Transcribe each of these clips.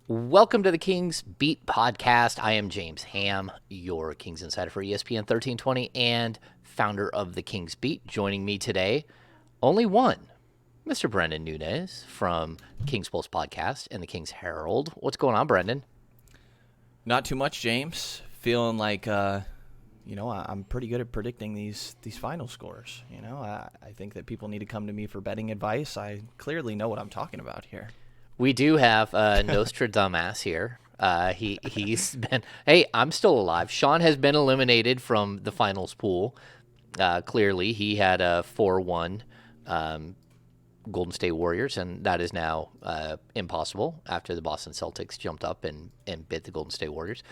Welcome to the Kings Beat podcast. I am James Ham, your Kings insider for ESPN 1320 and founder of the Kings Beat. Joining me today, only one, Mr. Brenden Nunes from Kings Pulse podcast and the Kings Herald. What's going on, Brenden? Not too much, James. Feeling like, I'm pretty good at predicting these final scores. I think that people need to come to me for betting advice. I clearly know what I'm talking about here. We do have Nostradamus here. He's been. Hey, I'm still alive. Sean has been eliminated from the finals pool. Clearly, he had a 4-1 Golden State Warriors, and that is now impossible after the Boston Celtics jumped up and bit the Golden State Warriors.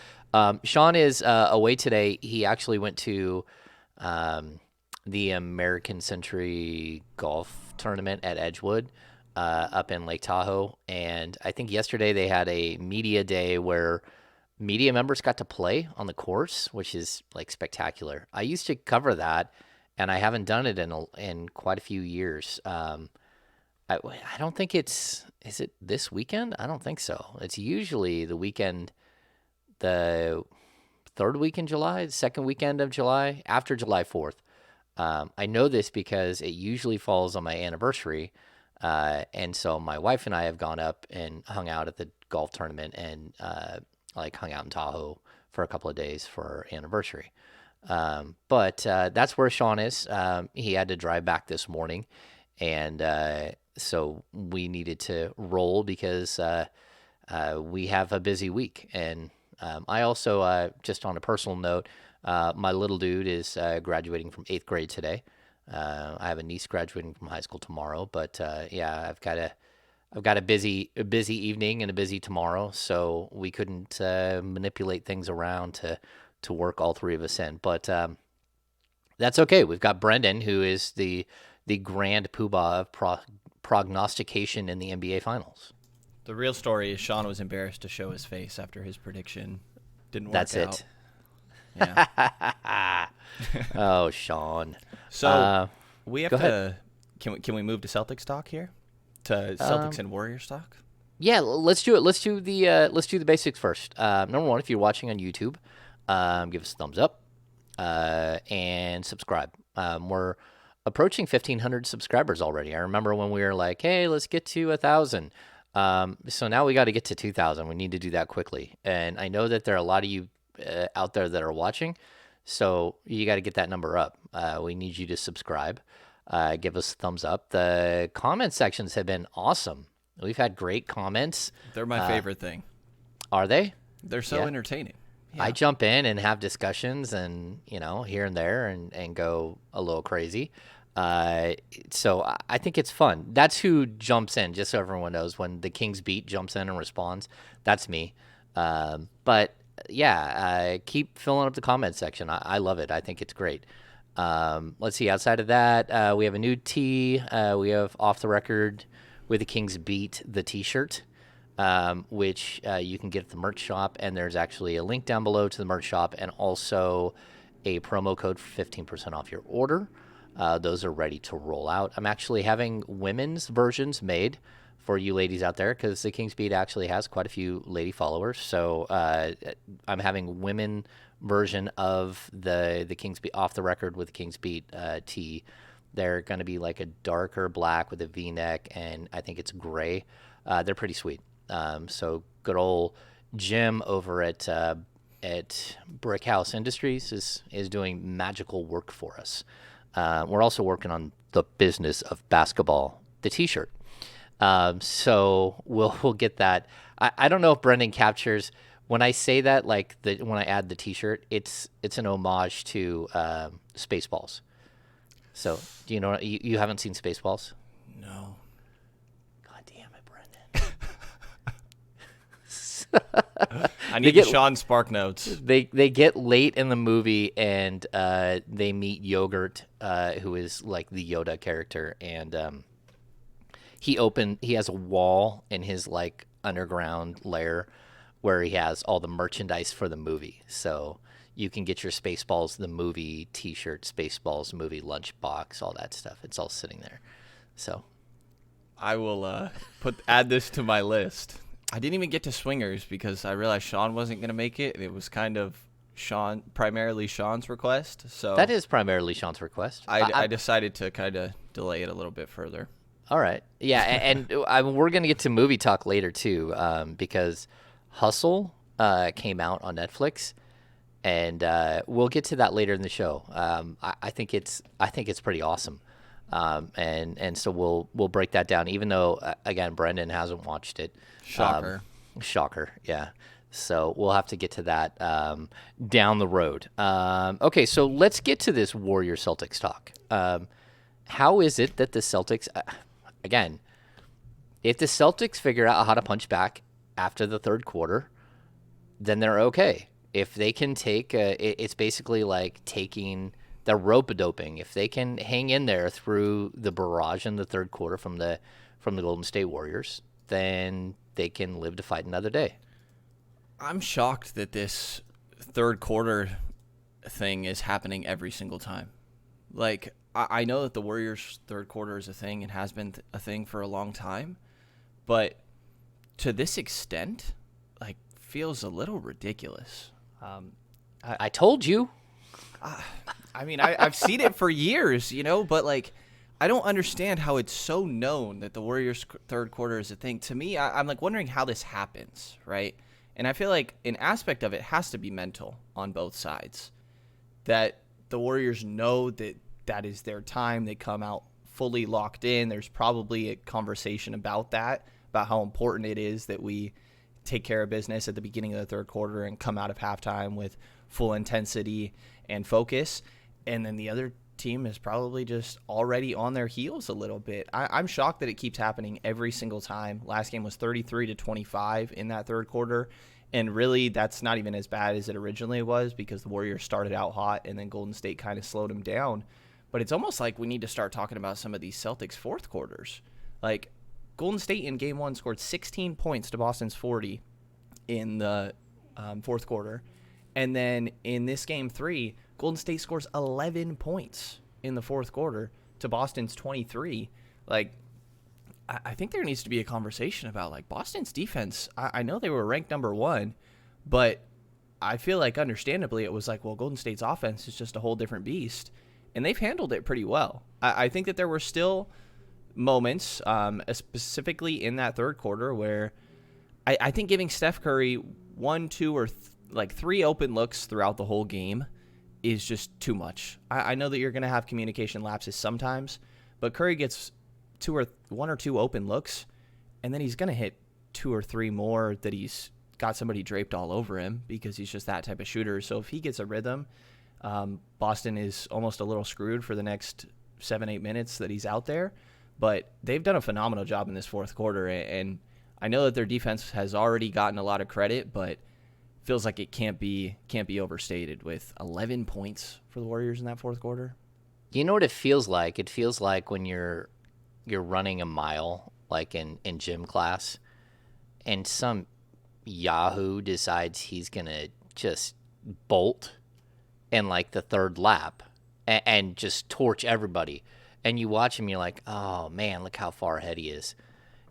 Sean is away today. He actually went to the American Century Golf Tournament at Edgewood up in Lake Tahoe. And I think yesterday they had a media day where media members got to play on the course, which is like spectacular. I used to cover that, and I haven't done it in quite a few years. I don't think is it this weekend? I don't think so. It's usually the weekend, the third week in July, the second weekend of July, after July 4th. I know this because it usually falls on my anniversary. And so my wife and I have gone up and hung out at the golf tournament and hung out in Tahoe for a couple of days for our anniversary. But that's where Sean is. He had to drive back this morning, and so we needed to roll because we have a busy week. And I also, just on a personal note, my little dude is graduating from 8th grade today. I have a niece graduating from high school tomorrow, but I've got a busy evening and a busy tomorrow, so we couldn't manipulate things around to work all three of us in. But that's okay. We've got Brenden, who is the grand poobah of prognostication in the NBA Finals. The real story is Sean was embarrassed to show his face after his prediction didn't work That's out. it. Yeah. Oh, Sean. So we have go to. ahead. Can we move to Celtics talk here? To Celtics and Warriors talk? Yeah, let's do it. Let's do the basics first. Number one, if you're watching on YouTube, give us a thumbs up and subscribe. We're approaching 1,500 subscribers already. I remember when we were like, "Hey, let's get to 1,000." So now we got to get to 2,000. We need to do that quickly. And I know that there are a lot of you out there that are watching, so you got to get that number up. We need you to subscribe. Give us a thumbs up. The comment sections have been awesome. We've had great comments. They're my favorite thing. Are they? They're so entertaining. Yeah. I jump in and have discussions and, here and there and go a little crazy. So I think it's fun. That's who jumps in, just so everyone knows. When the Kings Beat jumps in and responds, that's me. But keep filling up the comment section. I love it. I think it's great. Let's see. Outside of that, we have a new tee. We have Off the Record with the Kings Beat, the T-shirt, which you can get at the merch shop. And there's actually a link down below to the merch shop and also a promo code for 15% off your order. Those are ready to roll out. I'm actually having women's versions made for you ladies out there because the Kings Beat actually has quite a few lady followers. So I'm having women version of the Kings Beat Off the Record with the Kings Beat tee. They're going to be like a darker black with a V-neck, and I think it's gray. They're pretty sweet. So good old Jim over at Brick House Industries is doing magical work for us. We're also working on the business of basketball, the T-shirt. So we'll get that. I don't know if Brenden captures when I say that, like when I add the T-shirt, it's an homage to Spaceballs. So do you know you haven't seen Spaceballs? No. God damn it, Brenden. I need the Sean Spark notes. They get late in the movie and they meet Yogurt, who is like the Yoda character, and he has a wall in his like underground lair where he has all the merchandise for the movie. So you can get your Spaceballs the movie T-shirt, Spaceballs movie lunchbox, all that stuff. It's all sitting there. So I will add this to my list. I didn't even get to swingers because I realized Sean wasn't going to make it. It was kind of primarily Sean's request. So That is primarily Sean's request. I decided to kind of delay it a little bit further. All right. Yeah, and we're going to get to movie talk later, too, because Hustle came out on Netflix, and we'll get to that later in the show. I think it's pretty awesome, and so we'll break that down. Even though again, Brenden hasn't watched it. Shocker. Shocker. Yeah. So we'll have to get to that down the road. Okay, so let's get to this Warriors Celtics talk. How is it that the Celtics, again, if the Celtics figure out how to punch back after the third quarter, then they're okay. If they can take, it's basically like taking the rope-a-doping. If they can hang in there through the barrage in the third quarter from the Golden State Warriors, then they can live to fight another day. I'm shocked that this third quarter thing is happening every single time. Like, I know that the Warriors' third quarter is a thing and has been a thing for a long time, but to this extent, like, feels a little ridiculous. I told you. I mean, I've seen it for years, but, like, I don't understand how it's so known that the Warriors' third quarter is a thing. To me, I'm, like, wondering how this happens, right? And I feel like an aspect of it has to be mental on both sides, that the Warriors know that that is their time. They come out fully locked in. There's probably a conversation about that, about how important it is that we take care of business at the beginning of the third quarter and come out of halftime with full intensity and focus. And then the other team is probably just already on their heels a little bit. I'm shocked that it keeps happening every single time. Last game was 33-25 in that third quarter. And really, that's not even as bad as it originally was because the Warriors started out hot and then Golden State kind of slowed them down. But it's almost like we need to start talking about some of these Celtics fourth quarters. Like, Golden State in Game 1 scored 16 points to Boston's 40 in the fourth quarter. And then in this Game 3, Golden State scores 11 points in the fourth quarter to Boston's 23. Like, I think there needs to be a conversation about, like, Boston's defense. I know they were ranked number 1, but I feel like understandably it was like, well, Golden State's offense is just a whole different beast. And they've handled it pretty well. I think that there were still moments, specifically in that third quarter, where I think giving Steph Curry 1, 2, or 3 open looks throughout the whole game is just too much. I know that you're going to have communication lapses sometimes, but Curry gets 1 or 2 open looks, and then he's going to hit 2 or 3 more that he's got somebody draped all over him because he's just that type of shooter. So if he gets a rhythm, Boston is almost a little screwed for the next 7-8 minutes that he's out there. But they've done a phenomenal job in this fourth quarter, and I know that their defense has already gotten a lot of credit, but feels like it can't be overstated with 11 points for the Warriors in that fourth quarter. You know what it feels like? It feels like when you're running a mile, like in gym class, and some yahoo decides he's gonna just bolt in like the third lap and just torch everybody. And you watch him, you're like, oh man, look how far ahead he is.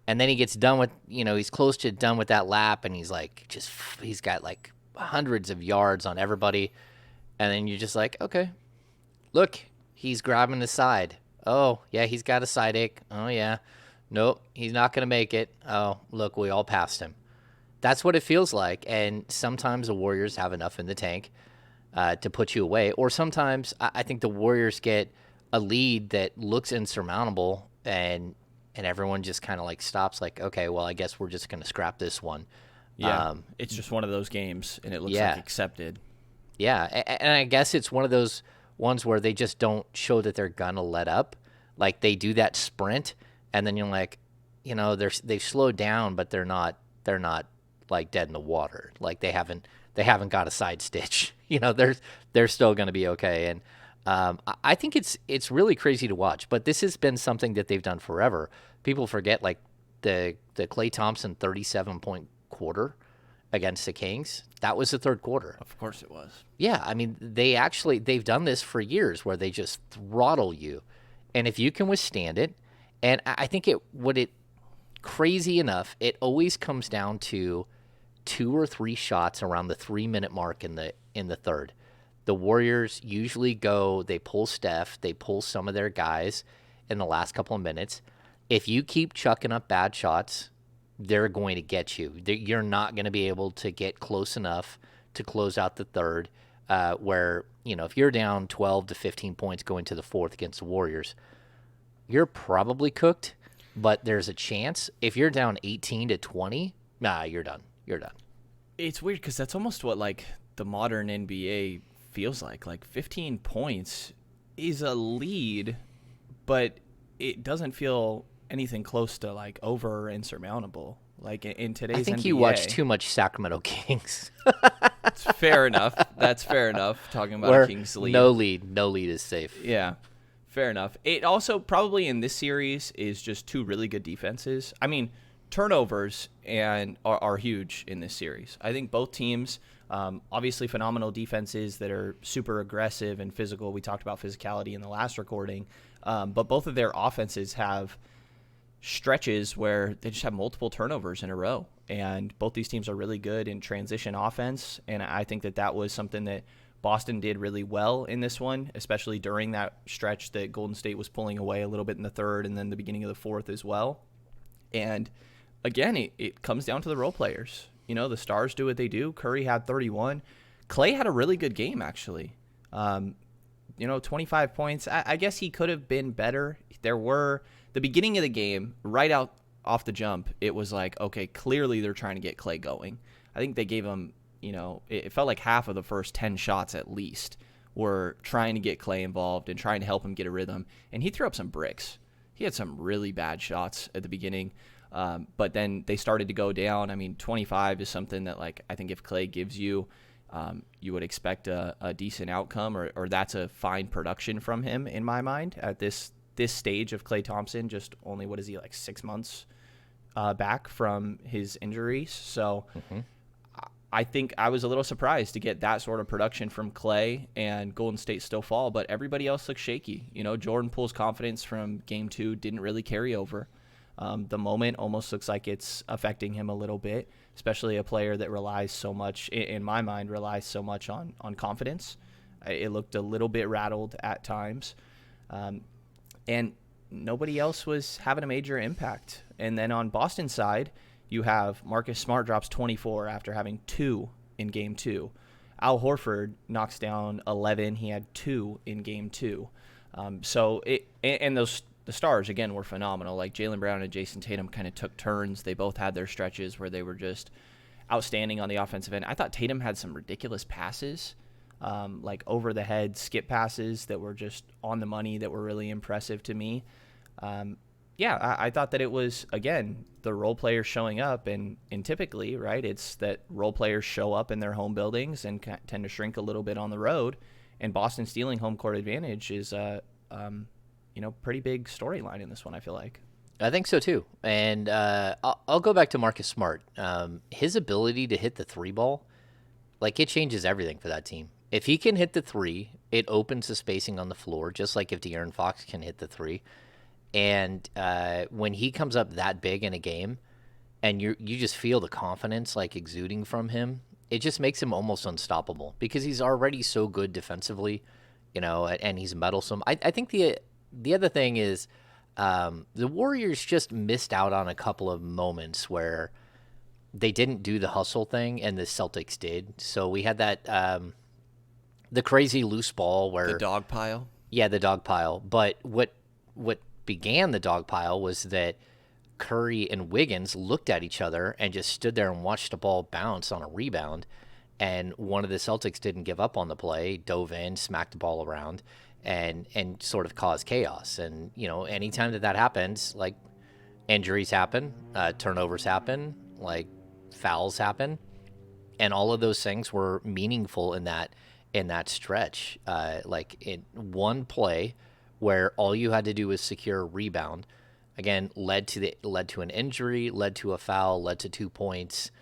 And then he gets done with, he's close to done with that lap, and he's like, he's got like hundreds of yards on everybody. And then you're just like, okay, look, he's grabbing the side. Oh, yeah, he's got a side ache. Oh, yeah. Nope, he's not going to make it. Oh, look, we all passed him. That's what it feels like. And sometimes the Warriors have enough in the tank to put you away. Or sometimes I think the Warriors get a lead that looks insurmountable, and everyone just kind of like stops like, okay, well, I guess we're just going to scrap this one. Yeah, it's just one of those games, and it looks like accepted. Yeah, and I guess it's one of those ones where they just don't show that they're going to let up. Like, they do that sprint, and then you're like, they've slowed down, but they're not like dead in the water. Like, they haven't got a side stitch. They're still going to be okay. And I think it's really crazy to watch, but this has been something that they've done forever. People forget, like, the Klay Thompson 37-point quarter against the Kings. That was the third quarter. Of course it was. Yeah, I mean, they've done this for years where they just throttle you. And if you can withstand it, and I think what it crazy enough, it always comes down to 2 or 3 shots around the 3-minute mark in the third. The Warriors usually they pull Steph, they pull some of their guys in the last couple of minutes. If you keep chucking up bad shots, they're going to get you. You're not going to be able to get close enough to close out the third, where, if you're down 12 to 15 points going to the fourth against the Warriors, you're probably cooked, but there's a chance. If you're down 18 to 20, you're done. You're done. It's weird because that's almost what the modern NBA feels like. 15 points is a lead, but it doesn't feel anything close to over or insurmountable. In today's NBA. I think you watch too much Sacramento Kings. It's fair enough. That's fair enough. Talking about Where a Kings lead. No lead is safe. Yeah. Fair enough. It also probably in this series is just two really good defenses. I mean, turnovers are huge in this series. I think both teams, obviously phenomenal defenses that are super aggressive and physical. We talked about physicality in the last recording, but both of their offenses have stretches where they just have multiple turnovers in a row. And both these teams are really good in transition offense, and I think that was something that Boston did really well in this one, especially during that stretch that Golden State was pulling away a little bit in the third and then the beginning of the fourth as well. And again, it comes down to the role players. The stars do what they do. Curry had 31. Klay had a really good game, actually. 25 points. I guess he could have been better. The beginning of the game, right out off the jump, it was okay, clearly they're trying to get Klay going. I think they gave him, it felt like half of the first 10 shots at least were trying to get Klay involved and trying to help him get a rhythm. And he threw up some bricks. He had some really bad shots at the beginning, but then they started to go down. I mean, 25 is something that, I think if Klay gives you, you would expect a decent outcome, or that's a fine production from him in my mind at this stage of Klay Thompson. Just only, 6 months back from his injuries. So I think I was a little surprised to get that sort of production from Klay, and Golden State still fall, but everybody else looks shaky. Jordan Poole's confidence from game 2 didn't really carry over. The moment almost looks like it's affecting him a little bit, especially a player that relies so much, in my mind, on confidence. It looked a little bit rattled at times. And nobody else was having a major impact. And then on Boston's side, you have Marcus Smart drops 24 after having 2 in game 2. Al Horford knocks down 11. He had 2 in game 2. The stars, again, were phenomenal. Jaylen Brown and Jason Tatum kind of took turns. They both had their stretches where they were just outstanding on the offensive end. I thought Tatum had some ridiculous passes, over the head skip passes that were just on the money that were really impressive to me. I thought that it was, again, the role players showing up, and typically, right, it's that role players show up in their home buildings and tend to shrink a little bit on the road, and Boston stealing home court advantage is pretty big storyline in this one, I feel like. I think so too. And I'll go back to Marcus Smart. His ability to hit the 3 ball, it changes everything for that team. If he can hit the 3, it opens the spacing on the floor, just like if De'Aaron Fox can hit the 3. And when he comes up that big in a game, and you just feel the confidence exuding from him, it just makes him almost unstoppable because he's already so good defensively, and he's meddlesome. I think the other thing is the Warriors just missed out on a couple of moments where they didn't do the hustle thing, and the Celtics did. So we had that the crazy loose ball where the dog pile. Yeah, the dog pile. But what began the dog pile was that Curry and Wiggins looked at each other and just stood there and watched the ball bounce on a rebound. And one of the Celtics didn't give up on the play, dove in, smacked the ball around, and sort of caused chaos. And, anytime that happens, injuries happen, turnovers happen, fouls happen. And all of those things were meaningful in that stretch. In one play where all you had to do was secure a rebound, again, led to an injury, led to a foul, led to 2 points,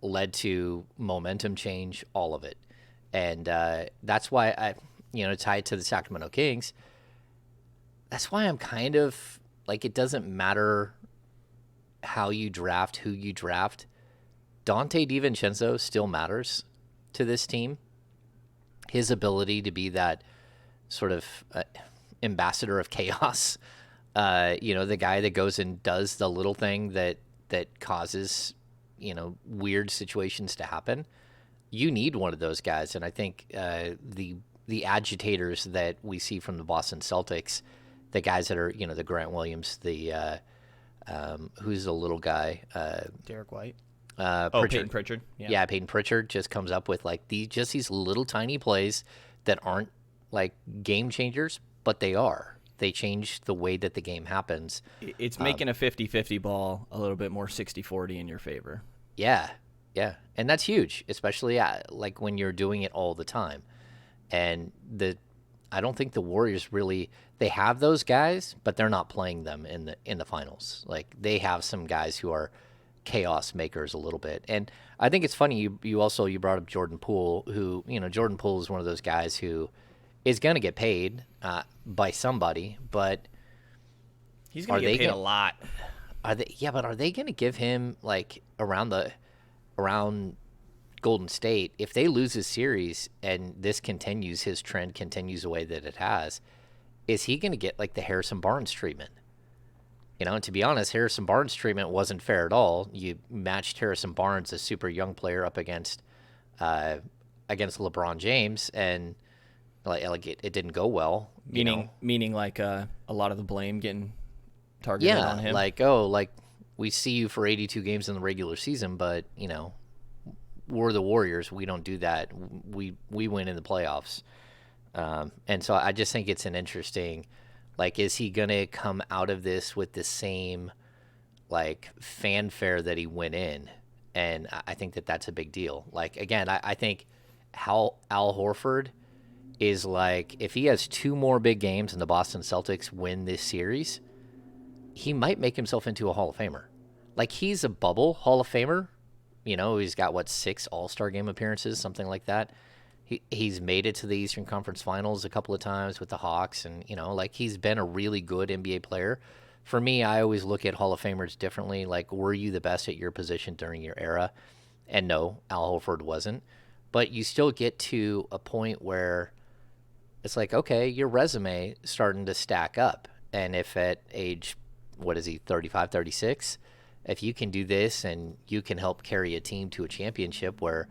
led to momentum change, all of it. And that's why tied to the Sacramento Kings, that's why I'm kind of it doesn't matter how you draft, who you draft, Dante DiVincenzo still matters to this team. His ability to be that sort of ambassador of chaos, the guy that goes and does the little thing that causes, weird situations to happen. You need one of those guys, and I think the agitators that we see from the Boston Celtics, the guys that are, the Grant Williams, the who's the little guy, Derek White. Pritchard. Peyton Pritchard. Yeah, Peyton Pritchard just comes up with like these little tiny plays that aren't like game changers, but they are. They change the way that the game happens. It's making a 50-50 ball a little bit more 60-40 in your favor. Yeah, and that's huge, especially like when you're doing it all the time. And I don't think the Warriors really, they have those guys, but they're not playing them in the finals. Like they have some guys who are chaos makers a little bit. And I think it's funny you brought up Jordan Poole, who, Jordan Poole is one of those guys who is going to get paid by somebody, but he's going to get paid a lot. But are they going to give him like around Golden State, if they lose this series and this continues, his trend continues the way that it has, is he going to get like the Harrison Barnes treatment? And to be honest, Harrison Barnes' treatment wasn't fair at all. You matched Harrison Barnes, a super young player, up against LeBron James, and like it didn't go well. Meaning like a lot of the blame getting targeted on him. Like we see you for 82 games in the regular season, but we're the Warriors. We don't do that. We win in the playoffs, and so I just think it's an interesting. Like, is he going to come out of this with the same, like, fanfare that he went in? And I think that that's a big deal. Like, again, I think Al Horford is, like, if he has 2 more big games and the Boston Celtics win this series, he might make himself into a Hall of Famer. Like, he's a bubble Hall of Famer. He's got, 6 All-Star game appearances, something like that. He's made it to the Eastern Conference Finals a couple of times with the Hawks, and he's been a really good NBA player. For me, I always look at Hall of Famers differently. Like, were you the best at your position during your era? And no, Al Horford wasn't. But you still get to a point where it's like, okay, your resume is starting to stack up. And if at age, 35, 36, if you can do this and you can help carry a team to a championship where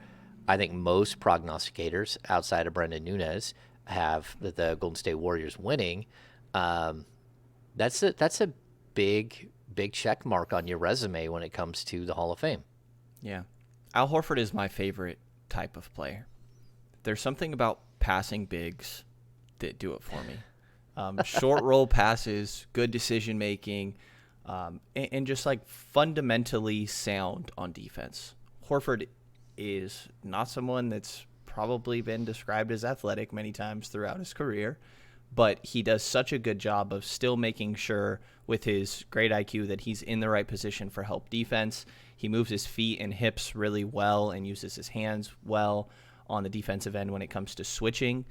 I think most prognosticators outside of Brenden Nunes have the Golden State Warriors winning, that's a big check mark on your resume when it comes to the Hall of Fame. Yeah. Al Horford is my favorite type of player. There's something about passing bigs that do it for me. Short roll passes, good decision making, and just like fundamentally sound on defense. Horford is not someone that's probably been described as athletic many times throughout his career, but he does such a good job of still making sure with his great IQ that he's in the right position for help defense. He moves his feet and hips really well and uses his hands well on the defensive end when it comes to switching.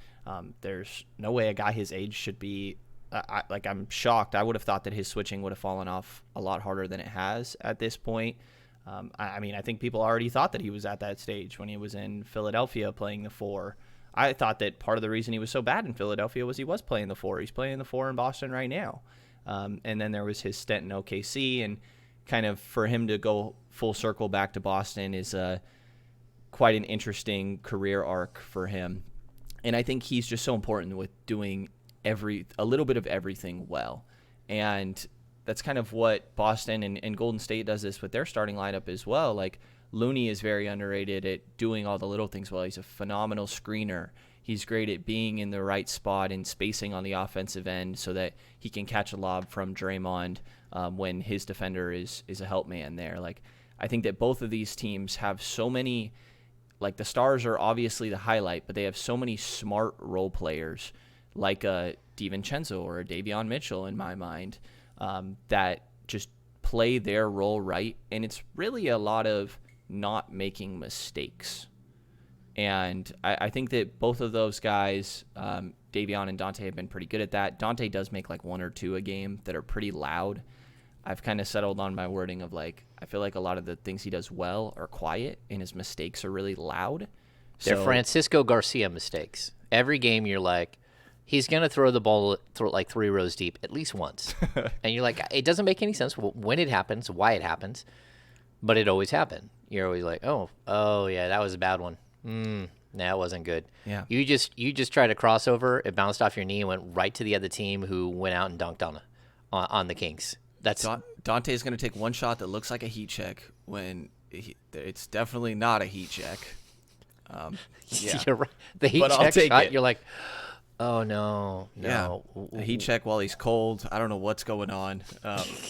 There's no way a guy his age should be I'm shocked. I would have thought that his switching would have fallen off a lot harder than it has at this point. I think people already thought that he was at that stage when he was in Philadelphia playing the 4. I thought that part of the reason he was so bad in Philadelphia was he was playing the 4. He's playing the 4 in Boston right now. And then there was his stint in OKC, and kind of for him to go full circle back to Boston is quite an interesting career arc for him. And I think he's just so important with doing a little bit of everything well. And that's kind of what Boston and Golden State does this with their starting lineup as well. Like, Looney is very underrated at doing all the little things well. He's a phenomenal screener. He's great at being in the right spot and spacing on the offensive end so that he can catch a lob from Draymond when his defender is a help man there. Like, I think that both of these teams have so many, like, the stars are obviously the highlight, but they have so many smart role players like a DiVincenzo or a Davion Mitchell in my mind, that just play their role right. And it's really a lot of not making mistakes. And I think that both of those guys, Davion and Dante, have been pretty good at that. Dante does make like 1 or 2 a game that are pretty loud. I've kind of settled on my wording of like, I feel like a lot of the things he does well are quiet and his mistakes are really loud. They're So Francisco Garcia mistakes. Every game you're like, he's going to throw the ball like 3 rows deep at least once. And you're like, it doesn't make any sense when it happens, why it happens, but it always happened. You're always like, oh yeah, that was a bad one. That wasn't good. yeah, You just tried a crossover, it bounced off your knee and went right to the other team who went out and dunked on the Kings. That's Dante's going to take one shot that looks like a heat check when it's definitely not a heat check. Yeah. You're right. The heat But I'll check take shot, it. you're like, oh no. Yeah, a heat check while he's cold. I don't know what's going on.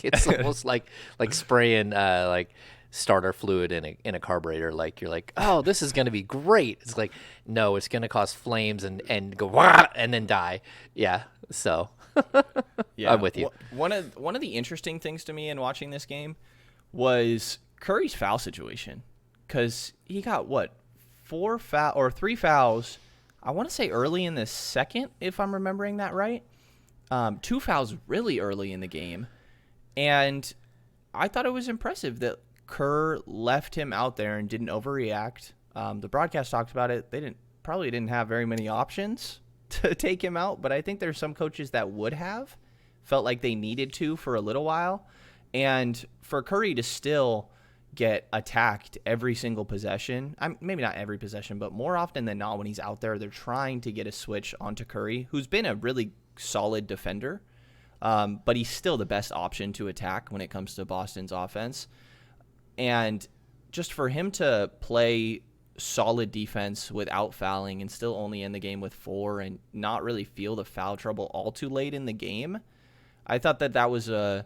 It's almost like spraying like starter fluid in a carburetor. Like you're like, oh, this is gonna be great. It's like, no, it's gonna cause flames and go wah and then die. Yeah. So Yeah, I'm with you. One of the interesting things to me in watching this game was Curry's foul situation, because he got what 3 fouls. I want to say early in the second, if I'm remembering that right. 2 fouls really early in the game, and I thought it was impressive that Kerr left him out there and didn't overreact. The broadcast talked about it. They probably didn't have very many options to take him out, but I think there's some coaches that would have felt like they needed to for a little while. And for Curry to still get attacked every single possession, maybe not every possession, but more often than not when he's out there, they're trying to get a switch onto Curry, who's been a really solid defender, but he's still the best option to attack when it comes to Boston's offense. And just for him to play solid defense without fouling and still only in the game with 4 and not really feel the foul trouble all too late in the game, I thought that was a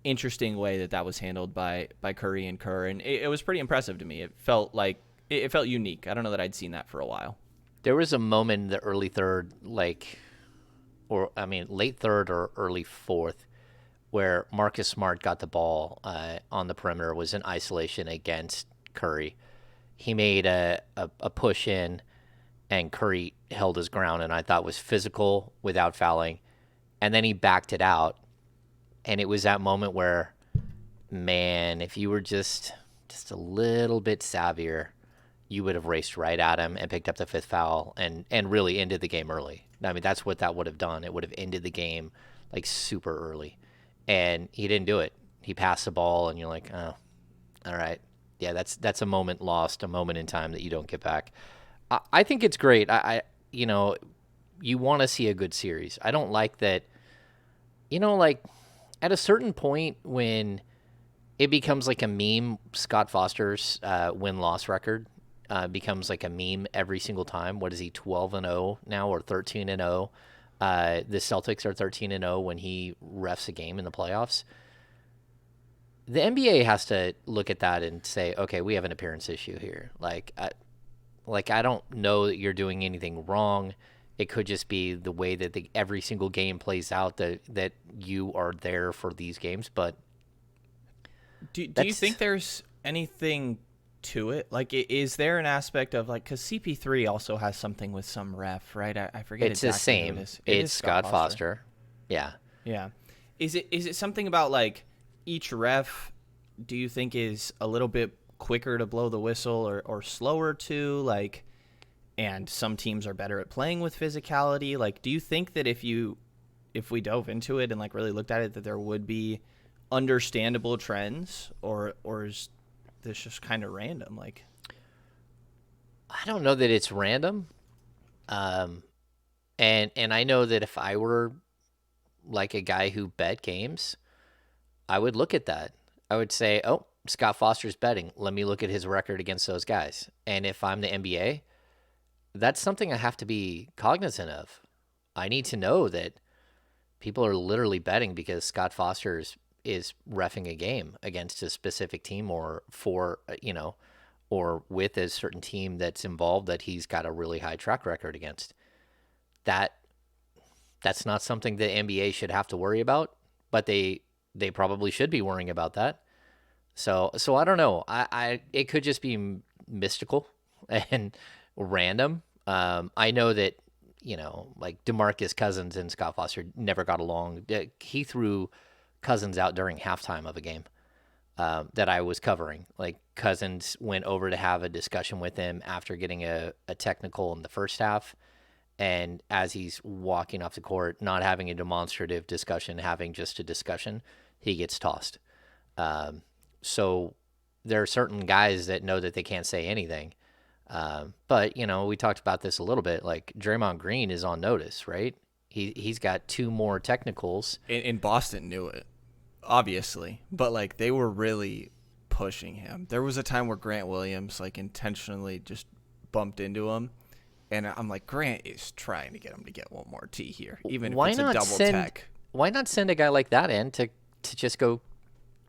interesting way that was handled by Curry and Kerr, and it was pretty impressive to me. It felt like it felt unique. I don't know that I'd seen that for a while. There was a moment in the early third, late third or early fourth, where Marcus Smart got the ball on the perimeter, was in isolation against Curry. He made a push in, and Curry held his ground, and I thought was physical without fouling. And then he backed it out, and it was that moment where, man, if you were just a little bit savvier, you would have raced right at him and picked up the 5th foul and really ended the game early. I mean, that's what that would have done. It would have ended the game like super early. And he didn't do it. He passed the ball, and you're like, oh, all right. Yeah, that's a moment lost, a moment in time that you don't get back. I think it's great. You want to see a good series. I don't like that, like at a certain point when it becomes like a meme, Scott Foster's win-loss record becomes like a meme every single time. What is he, 12-0 now or 13-0? The Celtics are 13-0 when he refs a game in the playoffs. The NBA has to look at that and say, okay, we have an appearance issue here. I don't know that you're doing anything wrong. It could just be the way that every single game plays out, that you are there for these games. But do you think there's anything to it? Like, is there an aspect of like, because CP3 also has something with some ref, right? I forget. It's exactly the same. who it is. It's Scott Foster. Yeah. Yeah. Is it something about like each ref? Do you think is a little bit quicker to blow the whistle or slower to like? And some teams are better at playing with physicality. Like, do you think that if we dove into it and like really looked at it, that there would be understandable trends, or is this just kind of random? Like, I don't know that it's random. And I know that if I were like a guy who bet games, I would look at that. I would say, oh, Scott Foster's betting. Let me look at his record against those guys. And if I'm the NBA, that's something I have to be cognizant of. I need to know that people are literally betting because Scott Foster is reffing a game against a specific team or with a certain team that's involved that he's got a really high track record against. That's not something the NBA should have to worry about, but they probably should be worrying about that. So I don't know. It could just be mystical and random. I know that, like DeMarcus Cousins and Scott Foster never got along. He threw Cousins out during halftime of a game that I was covering. Like, Cousins went over to have a discussion with him after getting a technical in the first half. And as he's walking off the court, not having a demonstrative discussion, having just a discussion, he gets tossed. So there are certain guys that know that they can't say anything. But, we talked about this a little bit. Like, Draymond Green is on notice, right? He's got 2 more technicals. And Boston knew it, obviously. But, like, they were really pushing him. There was a time where Grant Williams, like, intentionally just bumped into him. And I'm like, Grant is trying to get him to get one more T here, even if it's a double tech. Why not send a guy like that in to just go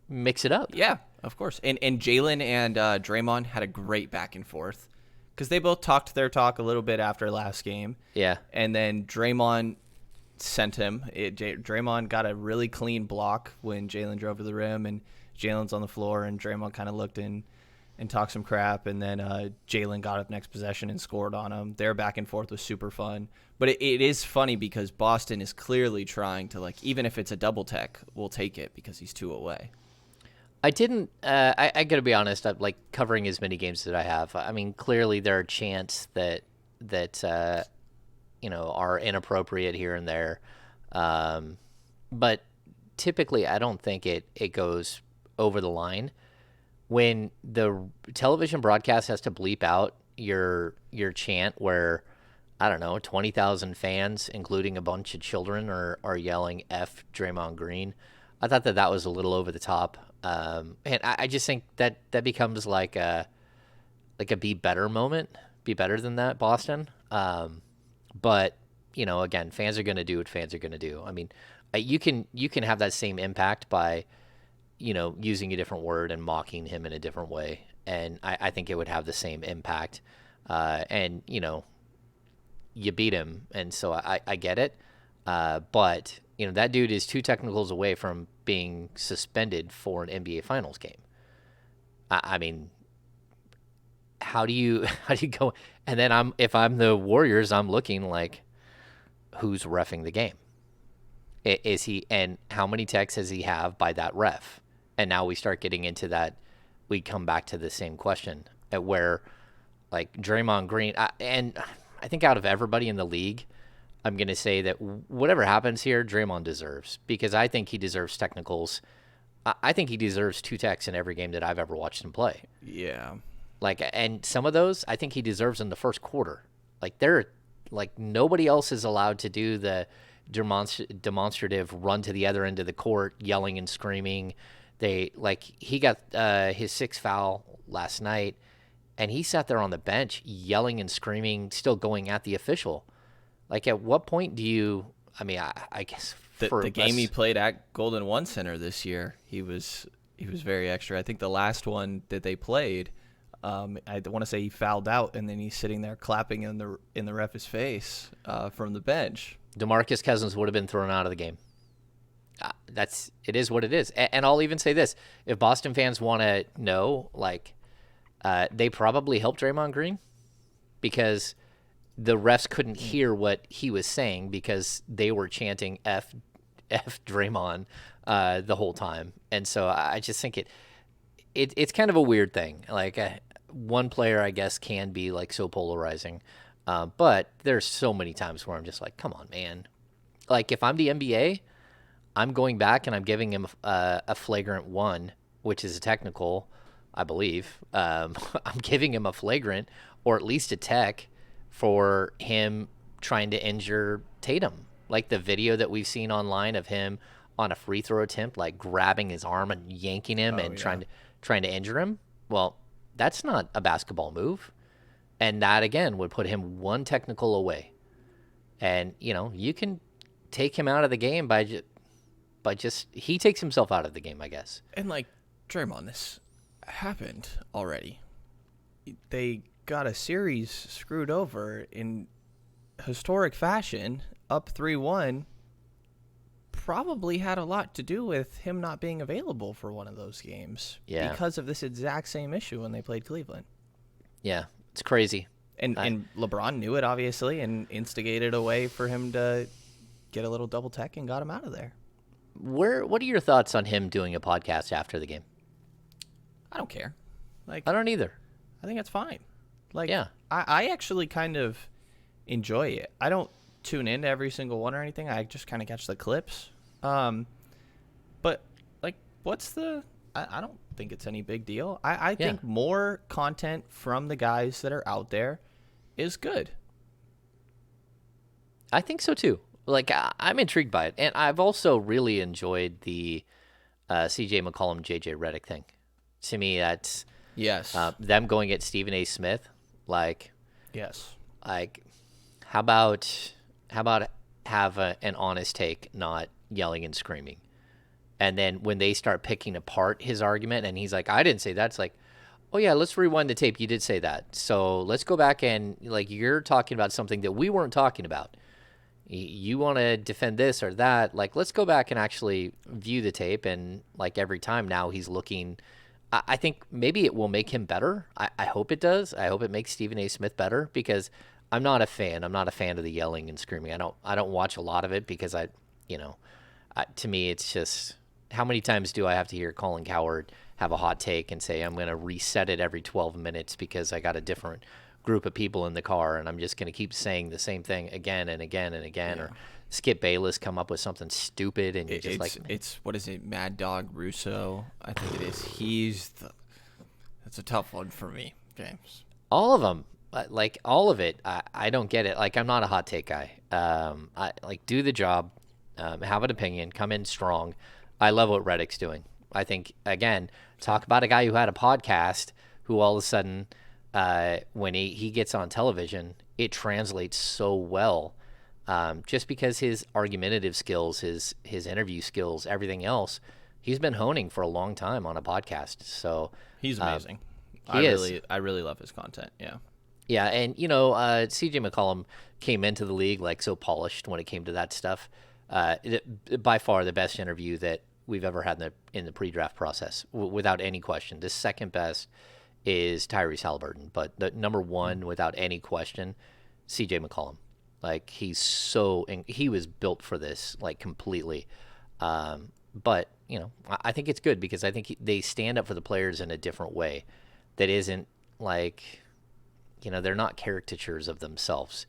mix it up? Yeah, of course. And Jalen and Draymond had a great back and forth because they both talked their talk a little bit after last game. Yeah. And then Draymond sent him. Draymond got a really clean block when Jalen drove to the rim, and Jalen's on the floor, and Draymond kind of looked in and talked some crap, and then Jalen got up next possession and scored on him. Their back and forth was super fun. But it is funny because Boston is clearly trying to, like, even if it's a double tech, we'll take it because he's 2 away. I didn't, I got to be honest, I'm, like, covering as many games that I have. I mean, clearly there are chants that are inappropriate here and there. But typically I don't think it goes over the line. When the television broadcast has to bleep out your chant where, I don't know, 20,000 fans, including a bunch of children, are yelling F Draymond Green, I thought that was a little over the top. And I just think that becomes like a be better moment. Be better than that, Boston. But, again, fans are going to do what fans are going to do. I mean, you can have that same impact by using a different word and mocking him in a different way. And I think it would have the same impact. And you beat him. And so I get it. But, that dude is 2 technicals away from being suspended for an NBA Finals game. I mean, how do you go? And then if I'm the Warriors, I'm looking like, who's reffing the game? Is he, and how many techs does he have by that ref? And now we start getting into that. We come back to the same question at where, like, Draymond Green, and I think out of everybody in the league, I'm going to say that whatever happens here, Draymond deserves, because I think he deserves technicals. I think he deserves 2 techs in every game that I've ever watched him play. Yeah. Like, and some of those I think he deserves in the first quarter. Like, nobody else is allowed to do the demonstrative run to the other end of the court, yelling and screaming. He got his 6th foul last night, and he sat there on the bench yelling and screaming, still going at the official. Like, at what point do you? I mean, I guess the game he played at Golden One Center this year, he was very extra. I think the last one that they played, I want to say he fouled out, and then he's sitting there clapping in the ref's face from the bench. DeMarcus Cousins would have been thrown out of the game. It is what it is. And I'll even say this: if Boston fans want to know, like, they probably helped Draymond Green because the refs couldn't hear what he was saying because they were chanting F Draymond the whole time. And so I just think it's kind of a weird thing. Like, one player, I guess, can be, like, so polarizing. But there's so many times where I'm just like, come on, man. Like, if I'm the NBA, I'm going back and I'm giving him a flagrant 1, which is a technical, I believe. I'm giving him a flagrant or at least a tech for him trying to injure Tatum. Like the video that we've seen online of him on a free throw attempt, like grabbing his arm and yanking him trying to injure him. Well, that's not a basketball move. And that, again, would put him 1 technical away. And, you can take him out of the game by just he takes himself out of the game, I guess. And, like, Draymond, this happened already. They got a series screwed over in historic fashion, up 3-1. Probably had a lot to do with him not being available for one of those games. Yeah. Because of this exact same issue when they played Cleveland. Yeah, it's crazy. And LeBron knew it, obviously, and instigated a way for him to get a little double tech and got him out of there. What are your thoughts on him doing a podcast after the game? I don't care. Like, I don't either. I think that's fine. Like, Yeah. I actually kind of enjoy it. I don't tune into every single one or anything. I just kind of catch the clips. But like, what's the? I don't think it's any big deal. I think more content from the guys that are out there is good. I think so too. Like I'm intrigued by it, and I've also really enjoyed the C.J. McCollum, J.J. Redick thing. To me, that's Yes. them going at Stephen A. Smith. Like, Yes. how about have an honest take, not yelling and screaming, and then when they start picking apart his argument, and he's like, "I didn't say that." It's like, "Oh yeah, let's rewind the tape. You did say that. So let's go back and like you're talking about something that we weren't talking about." You want to defend this or that, like let's go back and actually view the tape. And like every time now he's looking, I think maybe it will make him better. I hope it does. I hope it makes Stephen A. Smith better, because I'm not a fan of the yelling and screaming. I don't watch a lot of it because to me it's just, how many times do I have to hear Colin Cowherd have a hot take and say I'm going to reset it every 12 minutes because I got a different group of people in the car, and I'm just going to keep saying the same thing again and again and again. Or Skip Bayless come up with something stupid, and it's what is it, Mad Dog Russo? I think it is. That's a tough one for me, James. All of them, like all of it. I don't get it. Like I'm not a hot take guy. I like do the job, have an opinion, come in strong. I love what Reddick's doing. I think again, talk about a guy who had a podcast who all of a sudden, when he gets on television, it translates so well, just because his argumentative skills, his interview skills, everything else, he's been honing for a long time on a podcast. So he's amazing. He is. I really love his content. Yeah. Yeah, and C.J. McCollum came into the league like so polished when it came to that stuff. By far the best interview that we've ever had in the pre-draft process, without any question. The second best is Tyrese Halliburton, but the number one, without any question, C.J. McCollum. Like he was built for this, like completely. But I think it's good because I think they stand up for the players in a different way. That isn't like, they're not caricatures of themselves.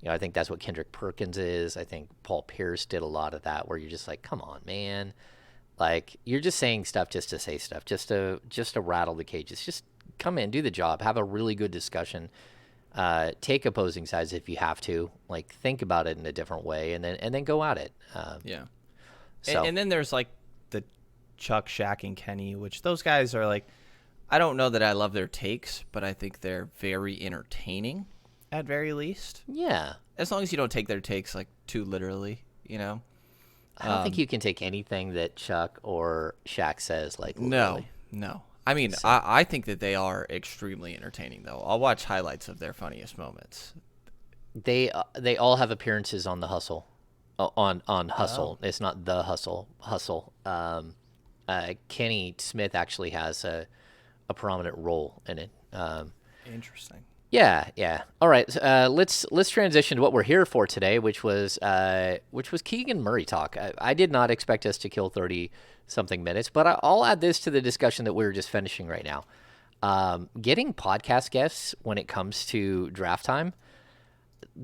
I think that's what Kendrick Perkins is. I think Paul Pierce did a lot of that, where you're just like, come on, man. Like you're just saying stuff just to say stuff, just to rattle the cages. Just come in, do the job, have a really good discussion, take opposing sides if you have to, like think about it in a different way, and then go at it. So. And then there's like the Chuck, Shaq, and Kenny, which those guys are like, I don't know that I love their takes, but I think they're very entertaining at very least. Yeah. As long as you don't take their takes like too literally, I don't think you can take anything that Chuck or Shaq says like literally. No. I mean, so. I think that they are extremely entertaining, though. I'll watch highlights of their funniest moments. They all have appearances on the Hustle, on Hustle. Oh. It's not the Hustle. Kenny Smith actually has a prominent role in it. Interesting. Yeah. All right, let's transition to what we're here for today, which was Keegan Murray talk. I did not expect us to kill 30-something minutes, but I'll add this to the discussion that we were just finishing right now. Getting podcast guests when it comes to draft time,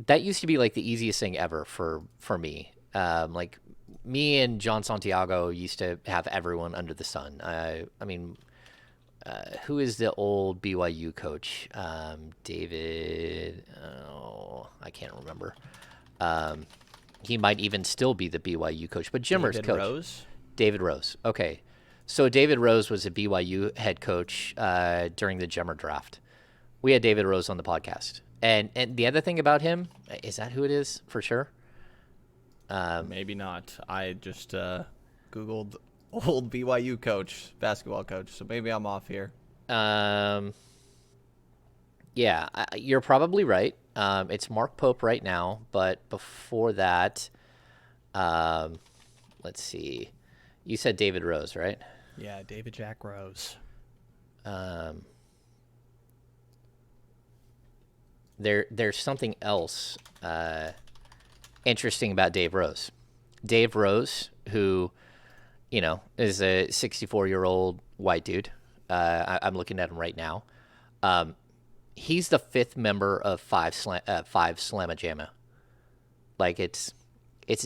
that used to be like the easiest thing ever for me. Like me and John Santiago used to have everyone under the sun. I mean. Who is the old BYU coach? David. Oh, I can't remember. He might even still be the BYU coach, but Jimmer's coach. Rose? David Rose. Okay. So David Rose was a BYU head coach during the Jimmer draft. We had David Rose on the podcast. And the other thing about him, is that who it is for sure? Maybe not. I just Googled old BYU coach, basketball coach, so maybe I'm off here. Yeah, you're probably right. It's Mark Pope right now, but before that, let's see. You said David Rose, right? Yeah, David Jack Rose. There's something else interesting about Dave Rose. Dave Rose, who is a 64-year-old white dude. I'm looking at him right now. He's the fifth member of five Slamma Jamma. Like it's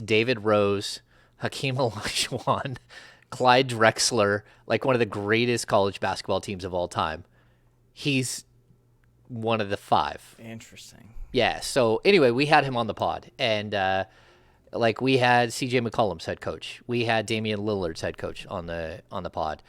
David Rose, Hakeem Olajuwon, Clyde Drexler, like one of the greatest college basketball teams of all time. He's one of the five. Interesting. Yeah. So anyway, we had him on the pod, and we had C.J. McCollum's head coach. We had Damian Lillard's head coach on the pod.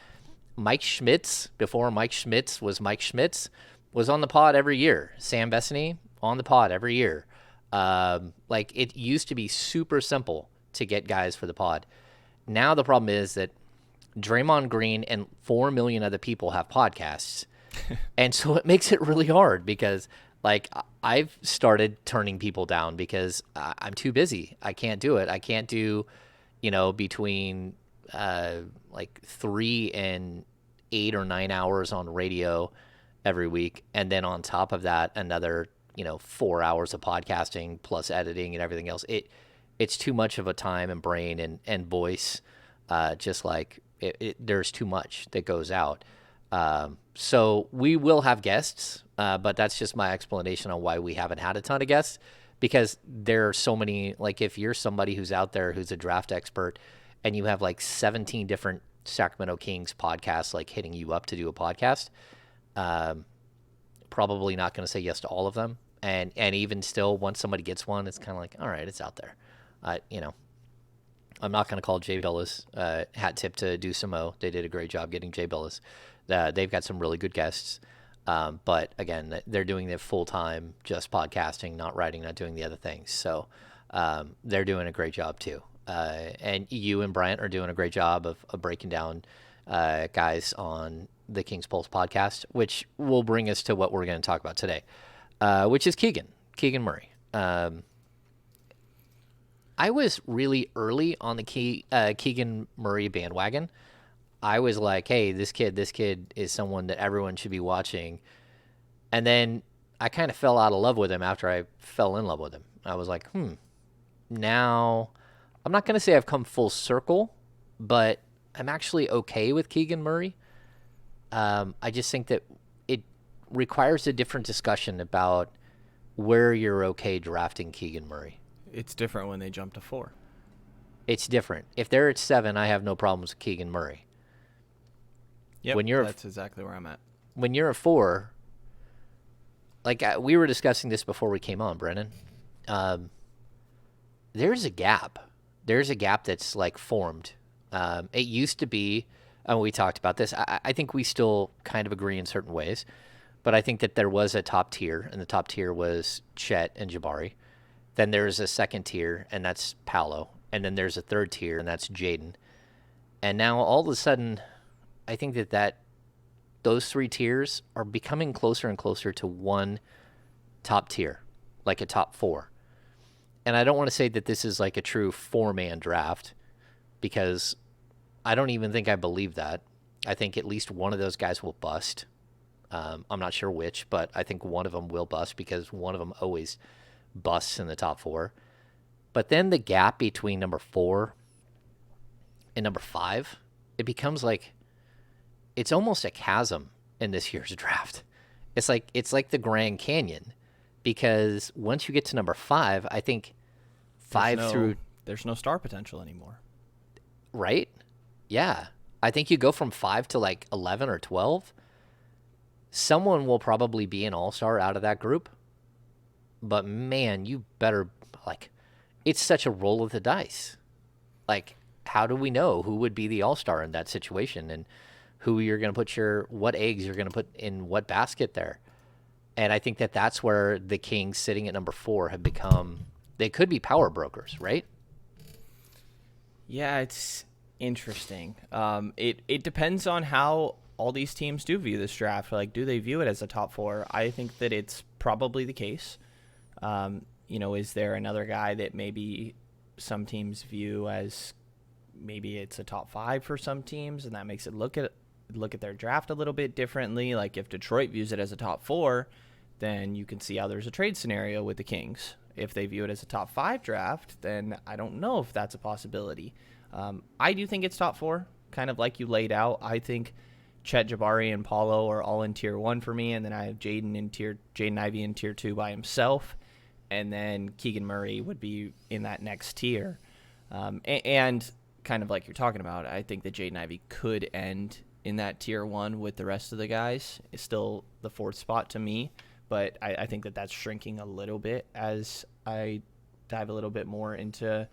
Mike Schmitz, before Mike Schmitz was Mike Schmitz, was on the pod every year. Sam Bessany on the pod every year. It used to be super simple to get guys for the pod. Now the problem is that Draymond Green and 4 million other people have podcasts. And so it makes it really hard because I've started turning people down because I'm too busy. I can't do it. I can't do, between 3 and 8 or 9 hours on radio every week. And then on top of that, another, 4 hours of podcasting plus editing and everything else. It's too much of a time and brain and voice. There's too much that goes out. So we will have guests, but that's just my explanation on why we haven't had a ton of guests, because there are so many. Like if you're somebody who's out there who's a draft expert and you have 17 different Sacramento Kings podcasts hitting you up to do a podcast, probably not going to say yes to all of them. And even still, once somebody gets one, it's kind of all right, it's out there. I'm not going to call Jay Billis hat tip to Do Samo. They did a great job getting Jay Billis. They've got some really good guests. But again, they're doing it full time, just podcasting, not writing, not doing the other things. So they're doing a great job too. And you and Bryant are doing a great job of breaking down guys on the King's Pulse podcast, which will bring us to what we're going to talk about today, which is Keegan Murray. I was really early on the Keegan Murray bandwagon. I was like, hey, this kid is someone that everyone should be watching. And then I kind of fell out of love with him after I fell in love with him. I was like, now I'm not going to say I've come full circle, but I'm actually okay with Keegan Murray. I just think that it requires a different discussion about where you're okay drafting Keegan Murray. It's different when they jump to 4. It's different. If they're at 7, I have no problems with Keegan Murray. Yep, that's exactly where I'm at. When you're a 4, we were discussing this before we came on, Brennan. There's a gap. There's a gap that's formed. It used to be, we talked about this. I think we still kind of agree in certain ways, but I think that there was a top tier, and the top tier was Chet and Jabari. Then there's a second tier, and that's Paolo. And then there's a third tier, and that's Jaden. And now all of a sudden, I think that those 3 tiers are becoming closer and closer to one top tier, like a top 4. And I don't want to say that this is a true 4-man draft, because I don't even think I believe that. I think at least one of those guys will bust. I'm not sure which, but I think one of them will bust, because one of them always busts in the top 4. But then the gap between number 4 and number 5, it becomes it's almost a chasm in this year's draft. It's like the Grand Canyon, because once you get to number 5, I think there's no star potential anymore. Right? Yeah. I think you go from 5 to 11 or 12. Someone will probably be an all-star out of that group. But man, you better it's such a roll of the dice. How do we know who would be the all-star in that situation, and who you're going to put what eggs you're going to put in what basket there? And I think that that's where the Kings sitting at number 4 have become, they could be power brokers, right? Yeah, it's interesting. It depends on how all these teams do view this draft. Do they view it as a top 4? I think that it's probably the case. Is there another guy that maybe some teams view as maybe it's a top 5 for some teams, and that makes it look at their draft a little bit differently? If Detroit views it as a top 4, then you can see how there's a trade scenario with the Kings. If they view it as a top 5 draft, then I don't know if that's a possibility. I do think it's top 4, kind of like you laid out. I think Chet, Jabari, and Paulo are all in tier 1 for me, and then I have Jaden Ivey in tier 2 by himself, and then Keegan Murray would be in that next tier. And kind of like you're talking about, I think that Jaden Ivey could end in that tier 1 with the rest of the guys. It's still the 4th spot to me, but I think that that's shrinking a little bit as I dive a little bit more into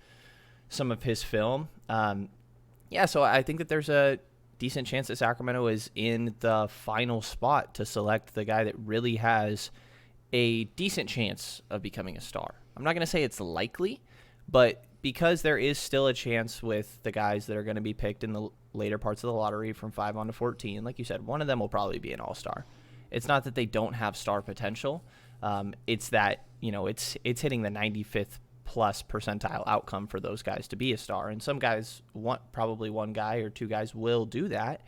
some of his film. So I think that there's a decent chance that Sacramento is in the final spot to select the guy that really has a decent chance of becoming a star. I'm not going to say it's likely, but because there is still a chance with the guys that are going to be picked in the later parts of the lottery from 5 on to 14, like you said, one of them will probably be an all-star. It's not that they don't have star potential. It's that, it's hitting the 95th plus percentile outcome for those guys to be a star. And some guys probably one guy or two guys will do that.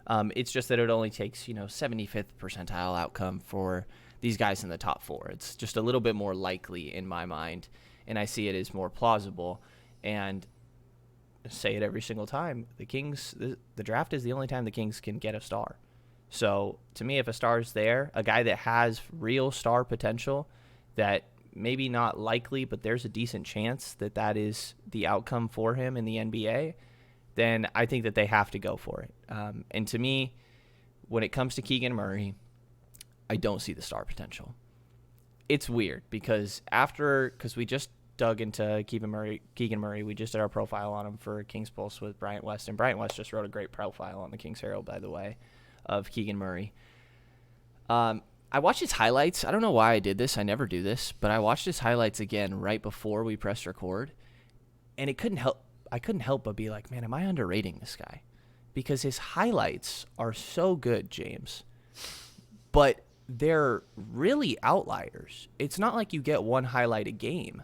It's just that it only takes, 75th percentile outcome for these guys in the top 4. It's just a little bit more likely in my mind, and I see it as more plausible. And say it every single time, the Kings, the draft is the only time the Kings can get a star. So to me, if a star is there, a guy that has real star potential, that maybe not likely, but there's a decent chance that that is the outcome for him in the NBA, then I think that they have to go for it. And to me, when it comes to Keegan Murray, I don't see the star potential. It's weird because we just dug into Keegan Murray. We just did our profile on him for Kings Pulse with Bryant West, and Bryant West just wrote a great profile on the Kings Herald, by the way, of Keegan Murray. I watched his highlights. I don't know why I did this. I never do this, but I watched his highlights again right before we pressed record, and I couldn't help but be like, man, am I underrating this guy? Because his highlights are so good, James, but they're really outliers. It's not like you get one highlight a game.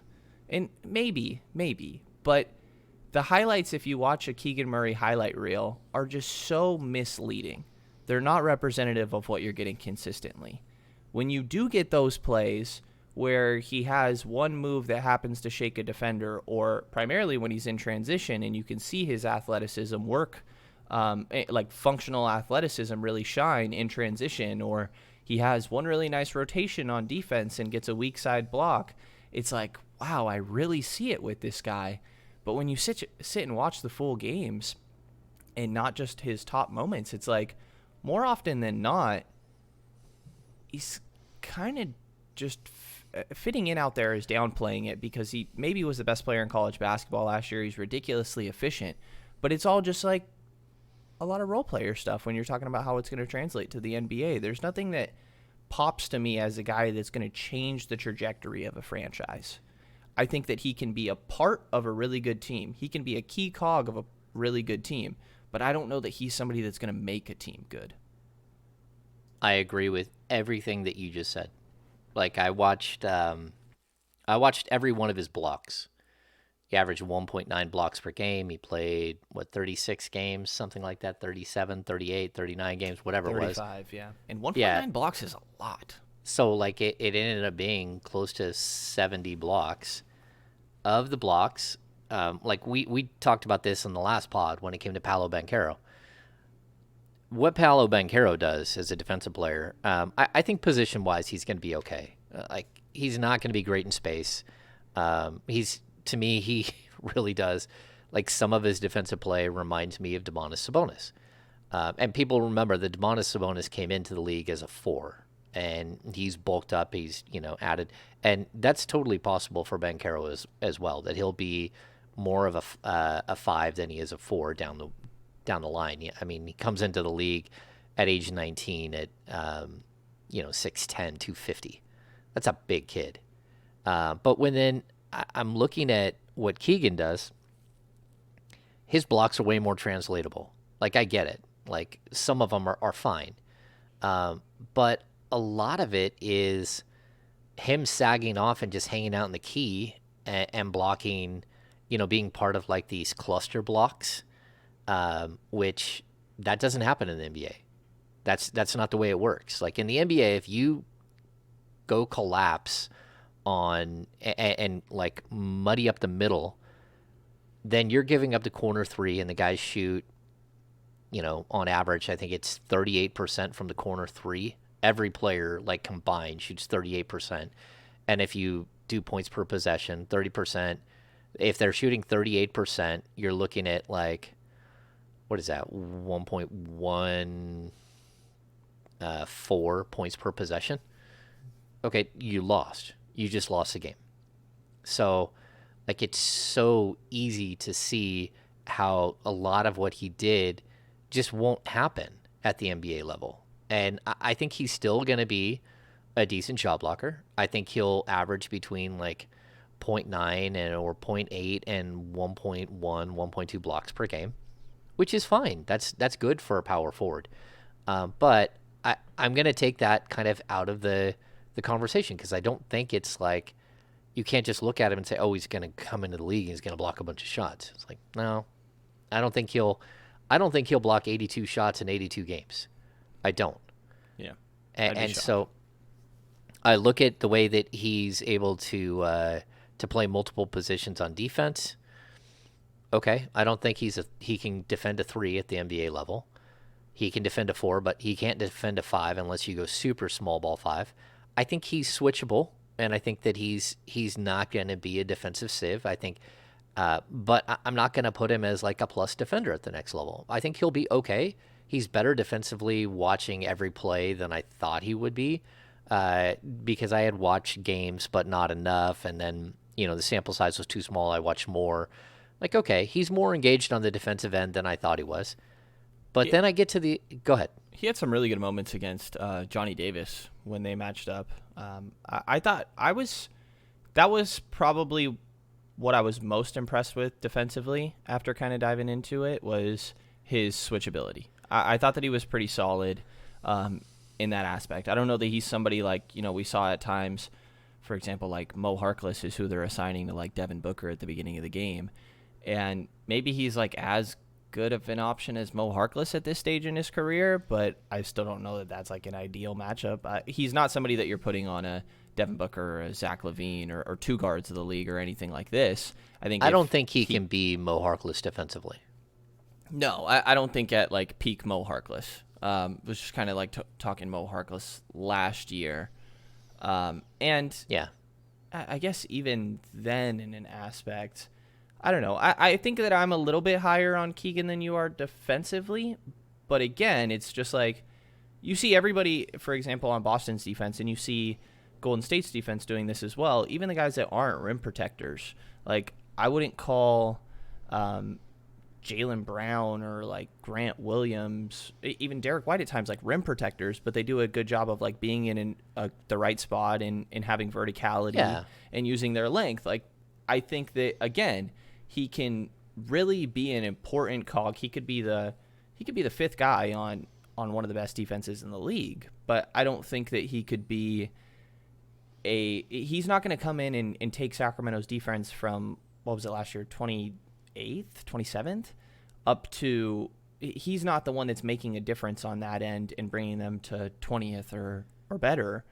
And maybe, but the highlights, if you watch a Keegan Murray highlight reel, are just so misleading. They're not representative of what you're getting consistently. When you do get those plays where he has one move that happens to shake a defender, or primarily when he's in transition and you can see his athleticism work, like functional athleticism really shine in transition, or he has one really nice rotation on defense and gets a weak side block, it's like, wow, I really see it with this guy. But when you sit and watch the full games and not just his top moments, it's like more often than not, he's kind of just fitting in out there as downplaying it because he maybe was the best player in college basketball last year. He's ridiculously efficient, but it's all just like a lot of role player stuff when you're talking about how it's going to translate to the NBA. There's nothing that pops to me as a guy that's going to change the trajectory of a franchise. I think that he can be a part of a really good team. He can be a key cog of a really good team, but I don't know that he's somebody that's going to make a team good. I agree with everything that you just said. Like I watched every one of his blocks. He averaged 1.9 blocks per game. He played 36 games, something like that, 37, 38, 39 games, whatever 35, it was. 35, yeah. And 1.9 blocks is a lot. So like it ended up being close to 70 blocks. Of the blocks, like we talked about this in the last pod when it came to Paolo Banchero. What Paolo Banchero does as a defensive player, I think position-wise he's going to be okay. Like he's not going to be great in space. To me, he really does. Like some of his defensive play reminds me of Domantas Sabonis. And people remember that Domantas Sabonis came into the league as a 4. And he's bulked up, he's, added. And that's totally possible for Banchero as well, that he'll be more of a 5 than he is a 4 down the line. I mean, he comes into the league at age 19 at, 6'10", 250. That's a big kid. But when I'm looking at what Keegan does, his blocks are way more translatable. Like, I get it. Like, some of them are fine. But a lot of it is him sagging off and just hanging out in the key and blocking, being part of like these cluster blocks, which that doesn't happen in the NBA. That's not the way it works. Like in the NBA, if you go collapse on and like muddy up the middle, then you're giving up the corner three, and the guys shoot, on average, I think it's 38% from the corner three. Every player, like combined, shoots 38%. And if you do points per possession, 30%, if they're shooting 38%, you're looking at like, what is that, 1.14 points per possession? Okay, you lost. You just lost the game. So, like, it's so easy to see how a lot of what he did just won't happen at the NBA level. And I think he's still going to be a decent shot blocker. I think he'll average between like 0.9 or 0.8 and 1.1, 1.2 blocks per game, which is fine. That's good for a power forward. But I'm going to take that kind of out of the conversation, because I don't think it's like you can't just look at him and say, oh, he's going to come into the league and he's going to block a bunch of shots. It's like, no, I don't think he'll block 82 shots in 82 games. I don't. Yeah. And so I look at the way that he's able to play multiple positions on defense. Okay, I don't think he can defend a 3 at the NBA level. He can defend a 4, but he can't defend a 5 unless you go super small ball 5. I think he's switchable, and I think that he's not going to be a defensive sieve. I think, but I'm not going to put him as like a plus defender at the next level. I think he'll be okay. He's better defensively watching every play than I thought he would be, because I had watched games but not enough, and then the sample size was too small. I watched more. Like, okay, he's more engaged on the defensive end than I thought he was. But then I get to the – go ahead. He had some really good moments against Johnny Davis when they matched up. I thought that was probably what I was most impressed with defensively after kind of diving into it, was his switchability. I thought that he was pretty solid in that aspect. I don't know that he's somebody like, we saw at times, for example, like Mo Harkless is who they're assigning to like Devin Booker at the beginning of the game. And maybe he's like as good of an option as Mo Harkless at this stage in his career, but I still don't know that that's like an ideal matchup. He's not somebody that you're putting on a Devin Booker or a Zach LaVine or two guards of the league or anything like this. I don't think he can be Mo Harkless defensively. No, I don't think at like peak Mo Harkless. Was just kind of like talking Mo Harkless last year. And yeah, I guess even then in an aspect, I don't know. I think that I'm a little bit higher on Keegan than you are defensively. But again, it's just like you see everybody, for example, on Boston's defense, and you see Golden State's defense doing this as well. Even the guys that aren't rim protectors. Like, I wouldn't call Jaylen Brown or like Grant Williams, even Derek White at times, like rim protectors, but they do a good job of like being in the right spot and having verticality and using their length. Like, I think that, again, he can really be an important cog. He could be the fifth guy on one of the best defenses in the league, but I don't think that he could be he's not going to come in and take Sacramento's defense from, what was it last year, 28th, 27th, up to, he's not the one that's making a difference on that end and bringing them to 20th or better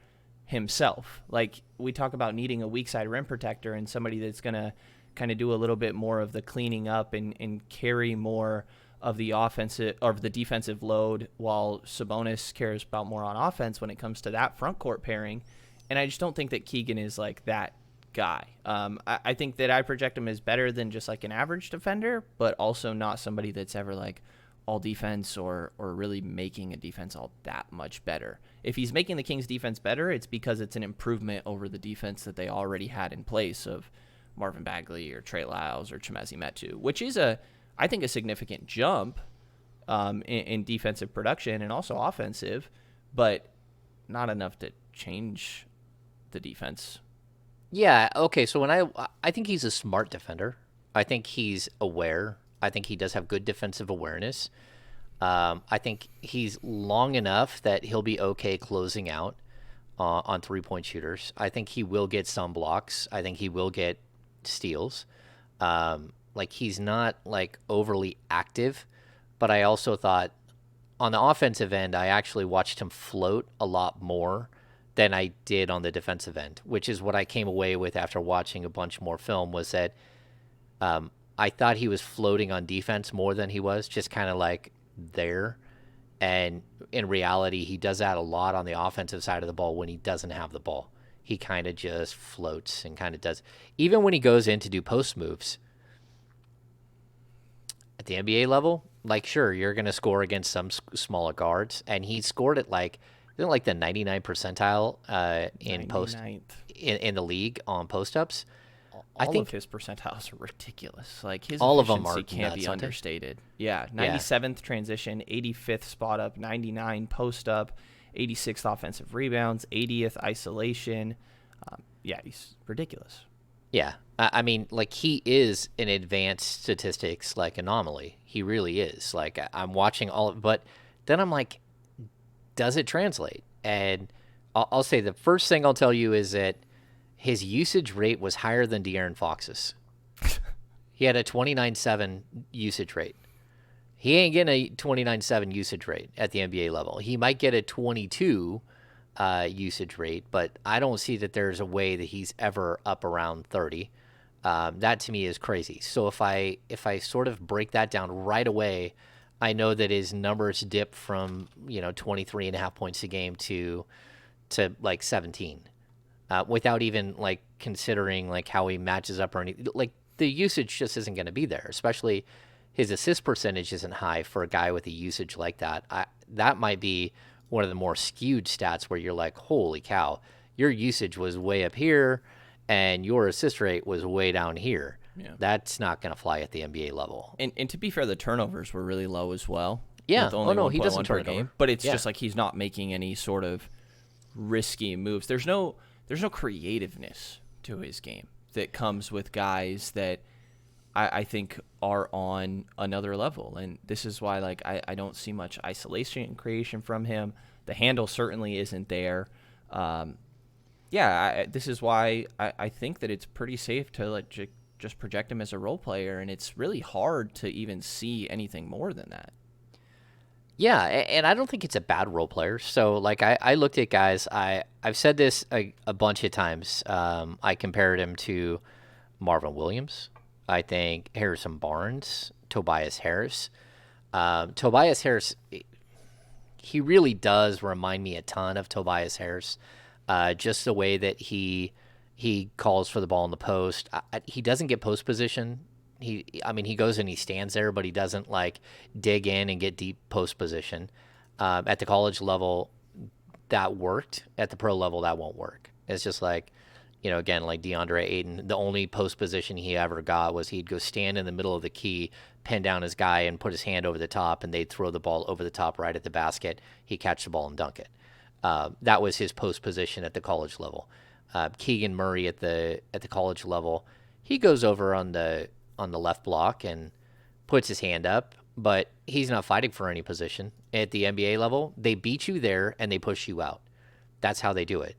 himself. Like, we talk about needing a weak side rim protector and somebody that's going to kind of do a little bit more of the cleaning up and carry more of the offensive or the defensive load, while Sabonis cares about more on offense when it comes to that front court pairing. And I just don't think that Keegan is like that guy. I think that I project him as better than just like an average defender, but also not somebody that's ever like all defense or really making a defense all that much better. If he's making the Kings defense better, it's because it's an improvement over the defense that they already had in place of Marvin Bagley or Trey Lyles or Chimezie Metu, which is I think a significant jump in defensive production and also offensive, but not enough to change the defense. Yeah, okay, so when I think he's a smart defender. I think he's aware. I think he does have good defensive awareness. I think he's long enough that he'll be okay closing out on three-point shooters. I think he will get some blocks. I think he will get steals. Like, he's not like overly active, but I also thought on the offensive end, I actually watched him float a lot more than I did on the defensive end, which is what I came away with after watching a bunch more film, was that I thought he was floating on defense more than he was, just kind of like there. And in reality, he does that a lot on the offensive side of the ball when he doesn't have the ball. He kind of just floats and kind of does. Even when he goes in to do post moves at the NBA level, like, sure, you're going to score against some smaller guards. And he scored at like the 99th percentile in 99th. in the league on post ups. I All think of his percentiles are ridiculous. Like, his all of them efficiency are can't nuts, be aren't they? understated. Yeah, 97th transition, 85th spot up, 99 post up, 86th offensive rebounds, 80th isolation. Yeah, he's ridiculous. Yeah. I mean, like, he is an advanced statistics, like, anomaly. He really is. Like, I'm watching all of, but then I'm like, does it translate? And I'll say the first thing I'll tell you is that his usage rate was higher than De'Aaron Fox's. He had a 29.7 usage rate. He ain't getting a 29.7 usage rate at the NBA level. He might get a 22 usage rate, but I don't see that there's a way that he's ever up around 30. That to me is crazy. So if I sort of break that down right away, I know that his numbers dip from 23.5 points a game to like 17. Without even like considering like how he matches up or anything. Like, the usage just isn't going to be there, especially his assist percentage isn't high for a guy with a usage like that. That might be one of the more skewed stats where you're like, holy cow, your usage was way up here and your assist rate was way down here. Yeah. That's not going to fly at the NBA level. And to be fair, the turnovers were really low as well. Yeah. With only He doesn't 1.1 per turn it game. over. But it's Yeah. just like he's not making any sort of risky moves. There's no creativeness to his game that comes with guys that I think are on another level. And this is why, like, I don't see much isolation creation from him. The handle certainly isn't there. This is why I think that it's pretty safe to like just project him as a role player, and it's really hard to even see anything more than that. Yeah, and I don't think it's a bad role player. So, like, I looked at guys. I've said this a bunch of times. I compared him to Marvin Williams. I think Harrison Barnes, Tobias Harris. Tobias Harris, he really does remind me a ton of Tobias Harris. Just the way that he calls for the ball in the post. He doesn't get post position. He goes and he stands there, but he doesn't like dig in and get deep post position. At the college level, that worked. At the pro level, that won't work. It's just like, again, like DeAndre Ayton, the only post position he ever got was he'd go stand in the middle of the key, pin down his guy, and put his hand over the top, and they'd throw the ball over the top right at the basket. He'd catch the ball and dunk it. That was his post position at the college level. Keegan Murray at the college level, he goes over on the left block and puts his hand up, but he's not fighting for any position. At the NBA level, they beat you there and they push you out. That's how they do it.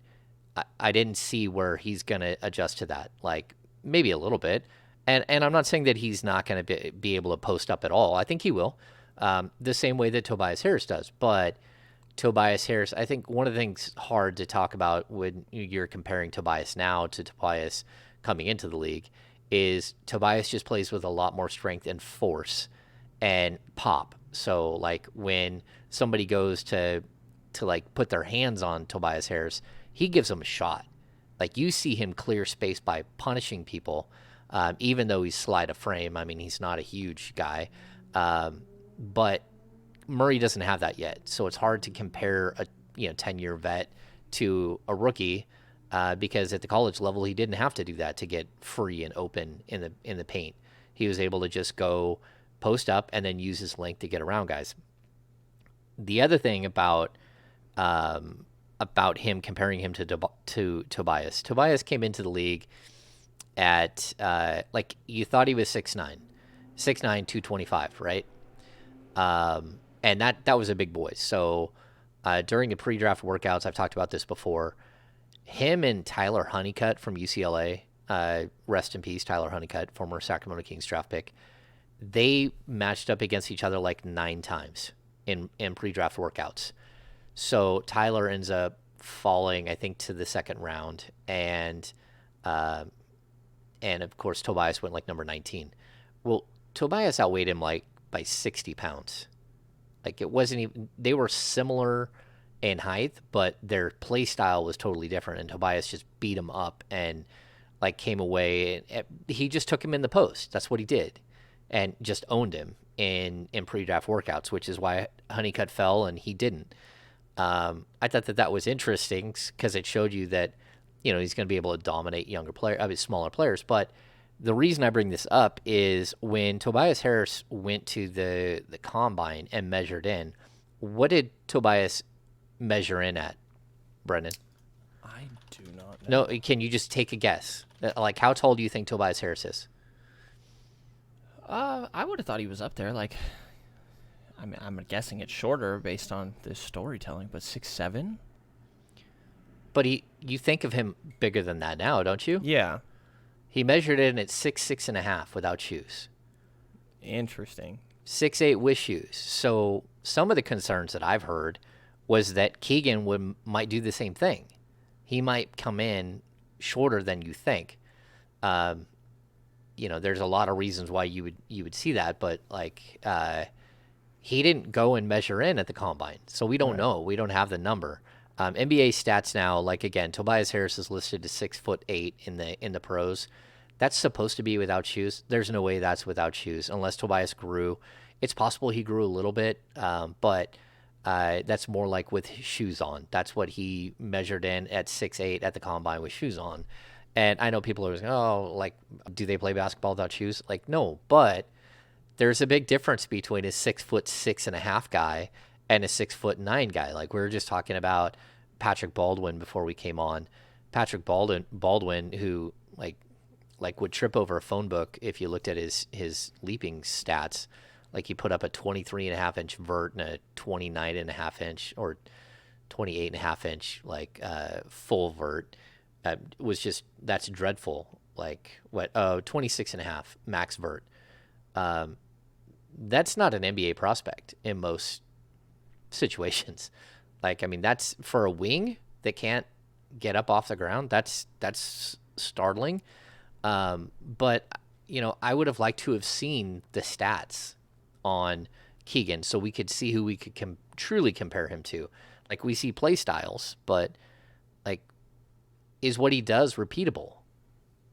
I didn't see where he's going to adjust to that. Like, maybe a little bit. And I'm not saying that he's not going to be able to post up at all. I think he will, the same way that Tobias Harris does. But Tobias Harris, I think one of the things hard to talk about when you're comparing Tobias now to Tobias coming into the league is Tobias just plays with a lot more strength and force and pop. So, like, when somebody goes to like put their hands on Tobias Harris, he gives them a shot. Like, you see him clear space by punishing people, even though he's slight of frame. I mean, he's not a huge guy, but Murray doesn't have that yet. So it's hard to compare a 10-year vet to a rookie. Because at the college level, he didn't have to do that to get free and open in the paint. He was able to just go post up and then use his length to get around guys. The other thing about him, comparing him to Tobias. Tobias came into the league at like, you thought he was 6'9", 225, right? And that was a big boy. So during the pre-draft workouts, I've talked about this before. Him and Tyler Honeycutt from UCLA, rest in peace, Tyler Honeycutt, former Sacramento Kings draft pick, they matched up against each other like 9 times in pre-draft workouts. So Tyler ends up falling, I think, to the second round, and of course Tobias went like number 19. Well, Tobias outweighed him like by 60 pounds. Like it wasn't even, they were similar in height, but their play style was totally different. And Tobias just beat him up and like came away. And he just took him in the post. That's what he did, and just owned him in pre-draft workouts, which is why Honeycutt fell and he didn't. I thought that was interesting because it showed you that he's going to be able to dominate smaller players. But the reason I bring this up is when Tobias Harris went to the combine and measured in, what did Tobias measure in at, Brendan? I do not know. No, can you just take a guess? Like, how tall do you think Tobias Harris is? I would have thought he was up there. Like, I'm guessing it's shorter based on this storytelling, but 6'7"? But you think of him bigger than that now, don't you? Yeah. He measured in at 6'6.5" without shoes. Interesting. 6'8" with shoes. So some of the concerns that I've heard was that Keegan might do the same thing. He might come in shorter than you think. There's a lot of reasons why you would see that, but like he didn't go and measure in at the combine, so we don't know. We don't have the number. NBA stats now, like again, Tobias Harris is listed to 6'8" in the pros. That's supposed to be without shoes. There's no way that's without shoes unless Tobias grew. It's possible he grew a little bit, but that's more like with shoes on. That's what he measured in at 6'8" at the combine with shoes on. And I know people are saying, oh, like, do they play basketball without shoes? Like, no, but there's a big difference between a 6'6.5" guy and a 6'9" guy. Like we were just talking about Patrick Baldwin before we came on. Patrick Baldwin, who like would trip over a phone book if you looked at his leaping stats. Like he put up a 23.5-inch vert and a 29.5-inch or 28.5-inch full vert. That's dreadful. Like what? 26.5 max vert. That's not an NBA prospect in most situations. Like, I mean, that's for a wing that can't get up off the ground. That's startling. But I would have liked to have seen the stats on Keegan so we could see who we could truly compare him to. Like we see play styles, but like, is what he does repeatable?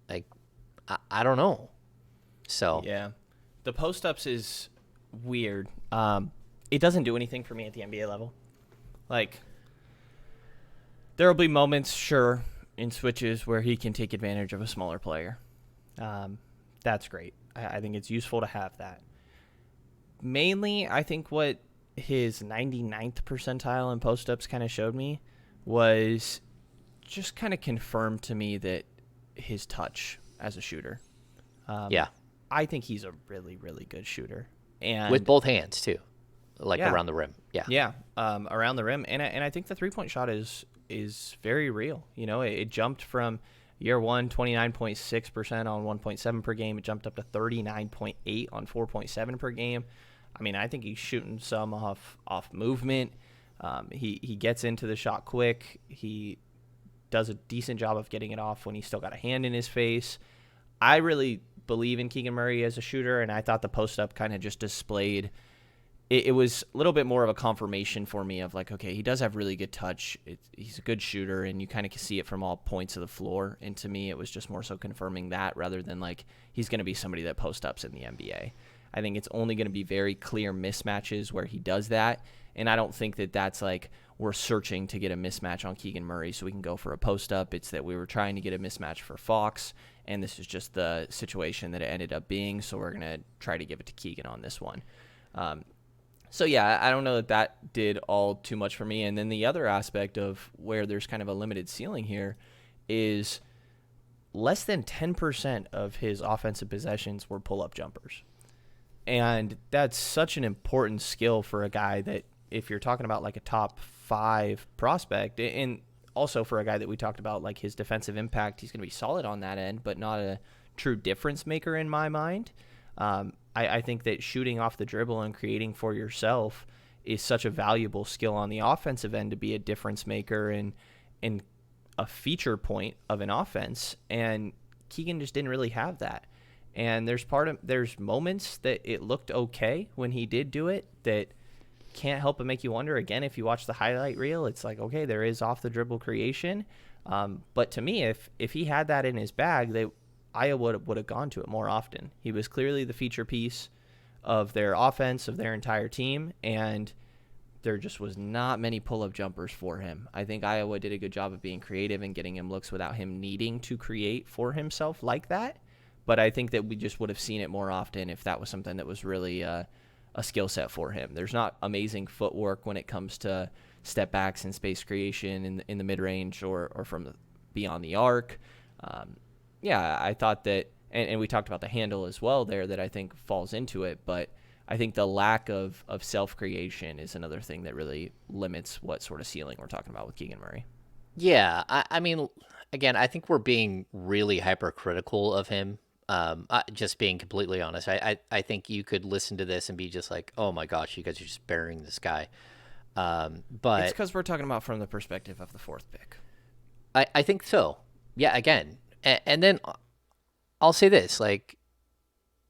Like, I don't know. So yeah, the post-ups is weird. It doesn't do anything for me at the NBA level. Like, there will be moments, sure, in switches where he can take advantage of a smaller player. That's great. I think it's useful to have that. Mainly, I think what his 99th percentile in post-ups kind of showed me was just kind of confirmed to me that his touch as a shooter. Yeah. I think he's a really, really good shooter. And with both hands, too. Like around the rim. Yeah. Yeah, around the rim. And I think the three-point shot is very real. It jumped from year one, 29.6% on 1.7 per game. It jumped up to 39.8 on 4.7 per game. I mean, I think he's shooting some off movement. He gets into the shot quick. He does a decent job of getting it off when he's still got a hand in his face. I really believe in Keegan Murray as a shooter, and I thought the post-up kind of just displayed – it was a little bit more of a confirmation for me of like, okay, he does have really good touch. He's a good shooter, and you kind of can see it from all points of the floor. And to me, it was just more so confirming that rather than like he's going to be somebody that post-ups in the NBA. I think it's only going to be very clear mismatches where he does that, and I don't think that that's like we're searching to get a mismatch on Keegan Murray so we can go for a post-up. It's that we were trying to get a mismatch for Fox, and this is just the situation that it ended up being, so we're going to try to give it to Keegan on this one. So, yeah, I don't know that did all too much for me. And then the other aspect of where there's kind of a limited ceiling here is less than 10% of his offensive possessions were pull-up jumpers. And that's such an important skill for a guy that if you're talking about like a top 5 prospect, and also for a guy that we talked about, like his defensive impact, he's going to be solid on that end, but not a true difference maker in my mind. I think that shooting off the dribble and creating for yourself is such a valuable skill on the offensive end to be a difference maker and a feature point of an offense. And Keegan just didn't really have that. And there's moments that it looked okay when he did do it that can't help but make you wonder. Again, if you watch the highlight reel, it's like, okay, there is off the dribble creation. But to me, if he had that in his bag, Iowa would have gone to it more often. He was clearly the feature piece of their offense, of their entire team, and there just was not many pull-up jumpers for him. I think Iowa did a good job of being creative and getting him looks without him needing to create for himself like that. But I think that we just would have seen it more often if that was something that was really a skill set for him. There's not amazing footwork when it comes to step backs and space creation in the mid-range or from beyond the arc. I thought that, and we talked about the handle as well there, that I think falls into it, but I think the lack of self-creation is another thing that really limits what sort of ceiling we're talking about with Keegan Murray. Yeah, I mean, again, I think we're being really hypercritical of him. Just being completely honest, I think you could listen to this and be just like, oh my gosh, you guys are just burying this guy. But it's because we're talking about from the perspective of the fourth pick. I think so. Yeah, again. And then I'll say this, like,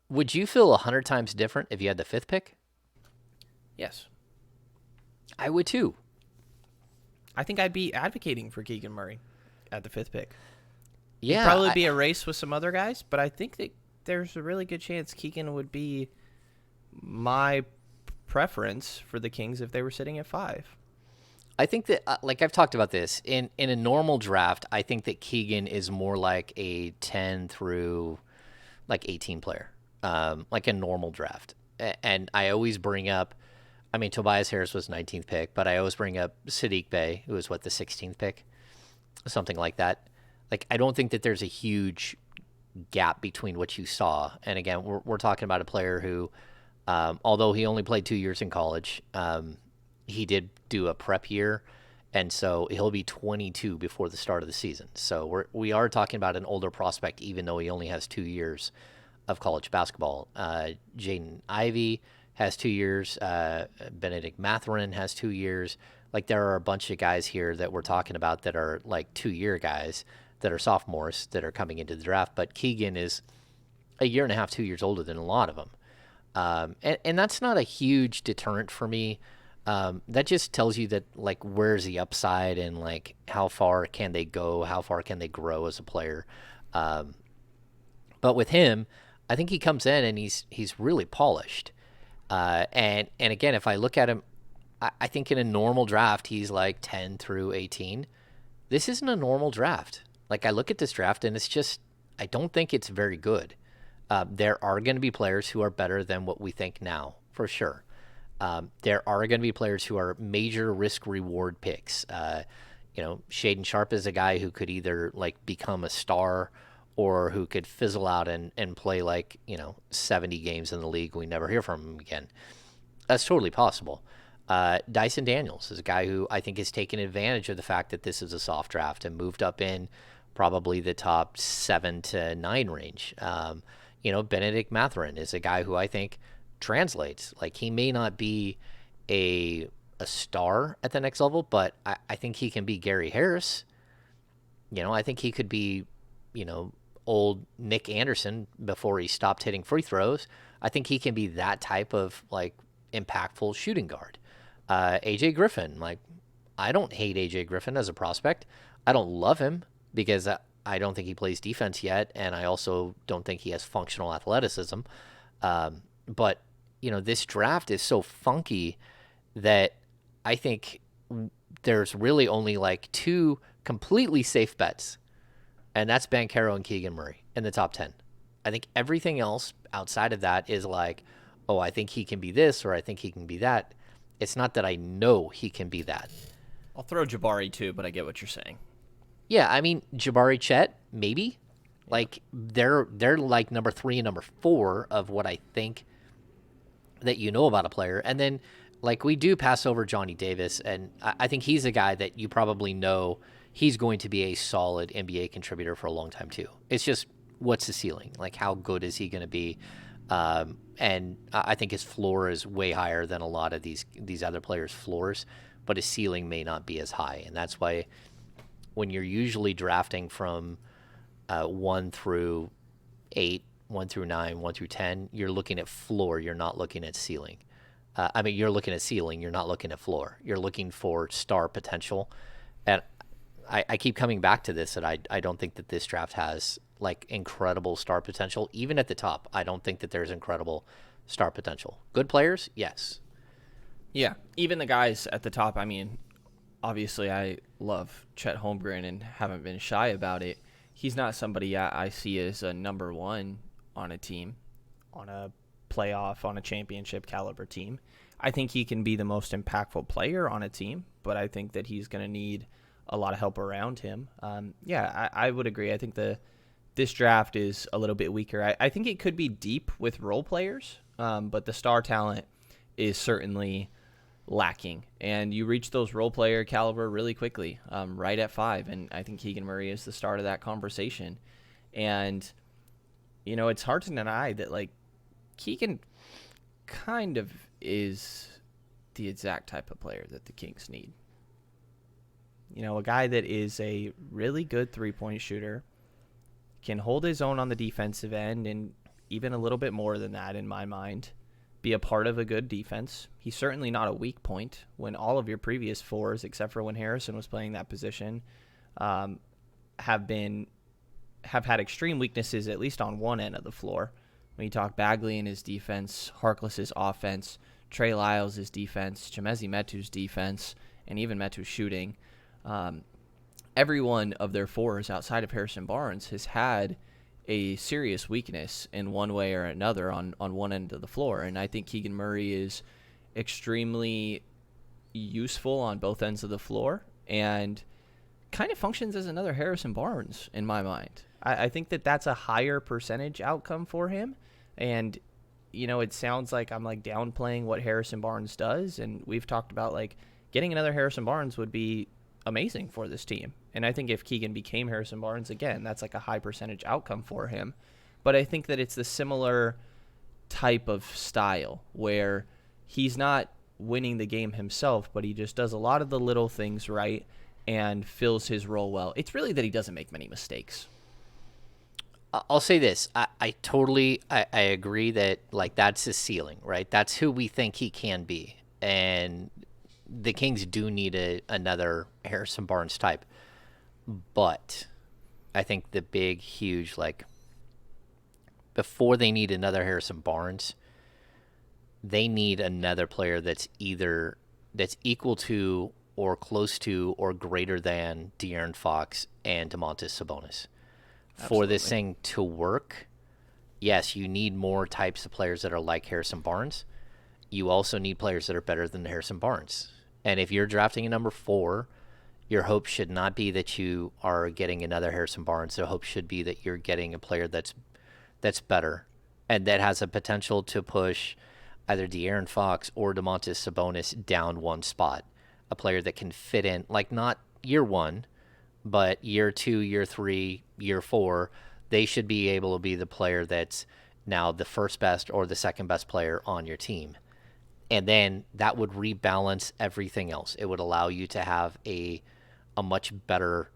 would you feel 100 times different if you had the fifth pick? Yes. I would too. I think I'd be advocating for Keegan Murray at the fifth pick. Yeah. It'd probably be a race with some other guys, but I think that there's a really good chance Keegan would be my preference for the Kings if they were sitting at 5. I think that, like I've talked about this, in a normal draft, I think that Keegan is more like a 10 through like 18 player, like a normal draft. And I always bring up, I mean, Tobias Harris was 19th pick, but I always bring up Saddiq Bey, who was, the 16th pick? Something like that. Like, I don't think that there's a huge gap between what you saw. And again, we're talking about a player who, although he only played 2 years in college, he did do a prep year, and so he'll be 22 before the start of the season. So we are talking about an older prospect, even though he only has 2 years of college basketball. Jaden Ivey has 2 years. Benedict Mathurin has 2 years. Like, there are a bunch of guys here that we're talking about that are like 2-year guys that are sophomores that are coming into the draft. But Keegan is a year and a half, 2 years older than a lot of them. And that's not a huge deterrent for me. That just tells you that, like, where's the upside and, like, how far can they go? How far can they grow as a player? But with him, I think he comes in and he's really polished. And again, if I look at him, I think in a normal draft, he's like 10 through 18. This isn't a normal draft. Like, I look at this draft and it's just, I don't think it's very good. There are going to be players who are better than what we think now, for sure. There are going to be players who are major risk-reward picks. Shaden Sharp is a guy who could either, like, become a star or who could fizzle out and play, like, 70 games in the league. We never hear from him again. That's totally possible. Dyson Daniels is a guy who I think has taken advantage of the fact that this is a soft draft and moved up in probably the top 7 to 9 range. Benedict Mathurin is a guy who I think translates. Like, he may not be a star at the next level, but I think he can be Gary Harris. I think he could be, old Nick Anderson before he stopped hitting free throws. I think he can be that type of, like, impactful shooting guard. AJ Griffin, like, I don't hate AJ Griffin as a prospect. I don't love him because I don't think he plays defense yet, and I also don't think he has functional athleticism. But, this draft is so funky that I think there's really only like 2 completely safe bets, and that's Banchero and Keegan Murray in the top 10. I think everything else outside of that is like, oh, I think he can be this or I think he can be that. It's not that I know he can be that. I'll throw Jabari too, but I get what you're saying. Yeah, I mean, Jabari Chet, maybe. Like, they're like number 3 and number 4 of what I think that about a player. And then, like, we do pass over Johnny Davis, and I think he's a guy that you probably know he's going to be a solid NBA contributor for a long time too. It's just, what's the ceiling? Like, how good is he going to be? And I think his floor is way higher than a lot of these other players' floors, but his ceiling may not be as high. And that's why when you're usually drafting from 1 through 8, 1 through 9, 1 through 10, you're looking at floor. You're not looking at ceiling. You're looking at ceiling. You're not looking at floor. You're looking for star potential. And I keep coming back to this, that I don't think that this draft has like incredible star potential. Even at the top, I don't think that there's incredible star potential. Good players, yes. Yeah, even the guys at the top. I mean, obviously, I love Chet Holmgren and haven't been shy about it. He's not somebody I see as a number one on a team, on a playoff, on a championship caliber team. I think he can be the most impactful player on a team, but I think that he's going to need a lot of help around him. I would agree. I think this draft is a little bit weaker. I think it could be deep with role players, but the star talent is certainly lacking. And you reach those role player caliber really quickly, right at 5. And I think Keegan Murray is the start of that conversation. And, it's hard to deny that, like, Keegan kind of is the exact type of player that the Kings need. A guy that is a really good three-point shooter, can hold his own on the defensive end, and even a little bit more than that in my mind, be a part of a good defense. He's certainly not a weak point when all of your previous 4s, except for when Harrison was playing that position, have had extreme weaknesses, at least on one end of the floor. When you talk Bagley and his defense, Harkless's offense, Trey Lyles' defense, Chimezie Metu's defense, and even Metu's shooting, every one of their 4s outside of Harrison Barnes has had a serious weakness in one way or another on one end of the floor. And I think Keegan Murray is extremely useful on both ends of the floor and kind of functions as another Harrison Barnes in my mind. I think that that's a higher percentage outcome for him. And, it sounds like I'm like downplaying what Harrison Barnes does. And we've talked about like getting another Harrison Barnes would be amazing for this team. And I think if Keegan became Harrison Barnes again, that's like a high percentage outcome for him. But I think that it's the similar type of style where he's not winning the game himself, but he just does a lot of the little things right and fills his role well. It's really that he doesn't make many mistakes. I'll say this. I totally agree that like that's his ceiling, right? That's who we think he can be. And the Kings do need another Harrison Barnes type. But I think the big, huge, like, before they need another Harrison Barnes, they need another player that's equal to or close to or greater than De'Aaron Fox and Domantas Sabonis. Absolutely. For this thing to work, yes, you need more types of players that are like Harrison Barnes. You also need players that are better than Harrison Barnes. And if you're drafting a number 4, your hope should not be that you are getting another Harrison Barnes. The hope should be that you're getting a player that's better and that has a potential to push either De'Aaron Fox or Domantas Sabonis down one spot. A player that can fit in, like not year 1, but year 2, year 3, year 4. They should be able to be the player that's now the first best or the second best player on your team. And then that would rebalance everything else. It would allow you to have a much better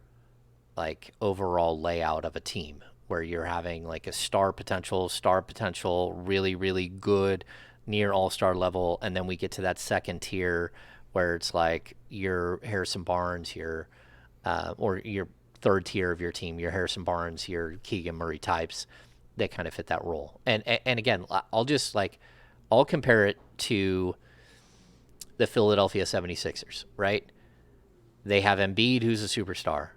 like overall layout of a team where you're having like a star potential, really, really good, near all-star level. And then we get to that second tier where it's like your Harrison Barnes, or your third tier of your team, your Harrison Barnes, your Keegan Murray types that kind of fit that role. And again, I'll compare it to the Philadelphia 76ers, right? They have Embiid, who's a superstar.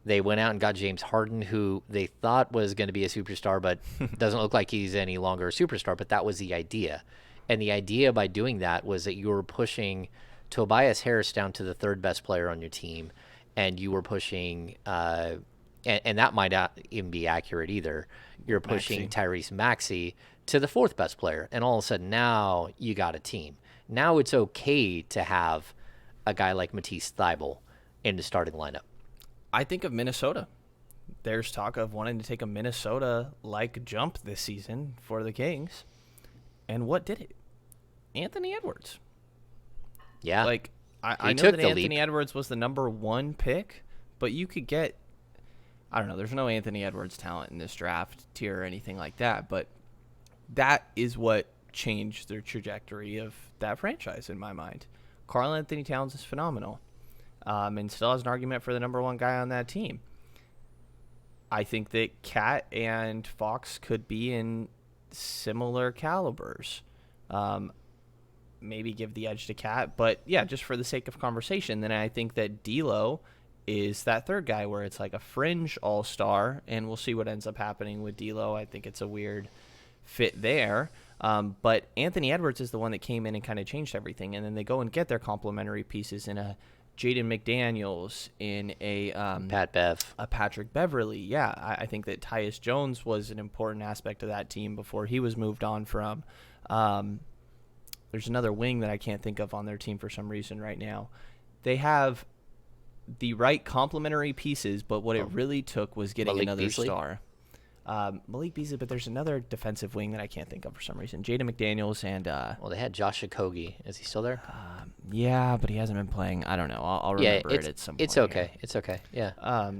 They went out and got James Harden, who they thought was going to be a superstar, but doesn't look like he's any longer a superstar. But that was the idea. And the idea by doing that was that you were pushing Tobias Harris down to the third best player on your team. And you were pushing, and that might not even be accurate either. You're pushing Tyrese Maxey to the fourth best player. And all of a sudden now you got a team. Now it's okay to have a guy like Matisse Thybulle in the starting lineup. I think of Minnesota. There's talk of wanting to take a Minnesota-like jump this season for the Kings. And what did it? Anthony Edwards. Yeah. Like, I know that Anthony Edwards was the number 1 pick, but you could get... I don't know. There's no Anthony Edwards talent in this draft tier or anything like that, but that is what changed the trajectory of that franchise in my mind. Karl Anthony Towns is phenomenal, and still has an argument for the number one guy on that team. I think that Cat and Fox could be in similar calibers. Maybe give the edge to Cat, but yeah, just for the sake of conversation, then I think that D'Lo is that third guy where it's like a fringe all-star, and we'll see what ends up happening with D'Lo. I think it's a weird fit there. But Anthony Edwards is the one that came in and kind of changed everything, and then they go and get their complementary pieces in a Jaden McDaniels, in a a Patrick Beverly. Yeah, I think that Tyus Jones was an important aspect of that team before he was moved on from. There's another wing that I can't think of on their team for some reason right now. They have the right complementary pieces, but what it really took was getting Malik another Beasley? star. Malik Beasley, but there's another defensive wing that I can't think of for some reason. Jaden McDaniels and Well, they had Josh Okogie. Is he still there? yeah, but he hasn't been playing. I don't know. I'll remember it at some point. It's okay. It's okay. Yeah.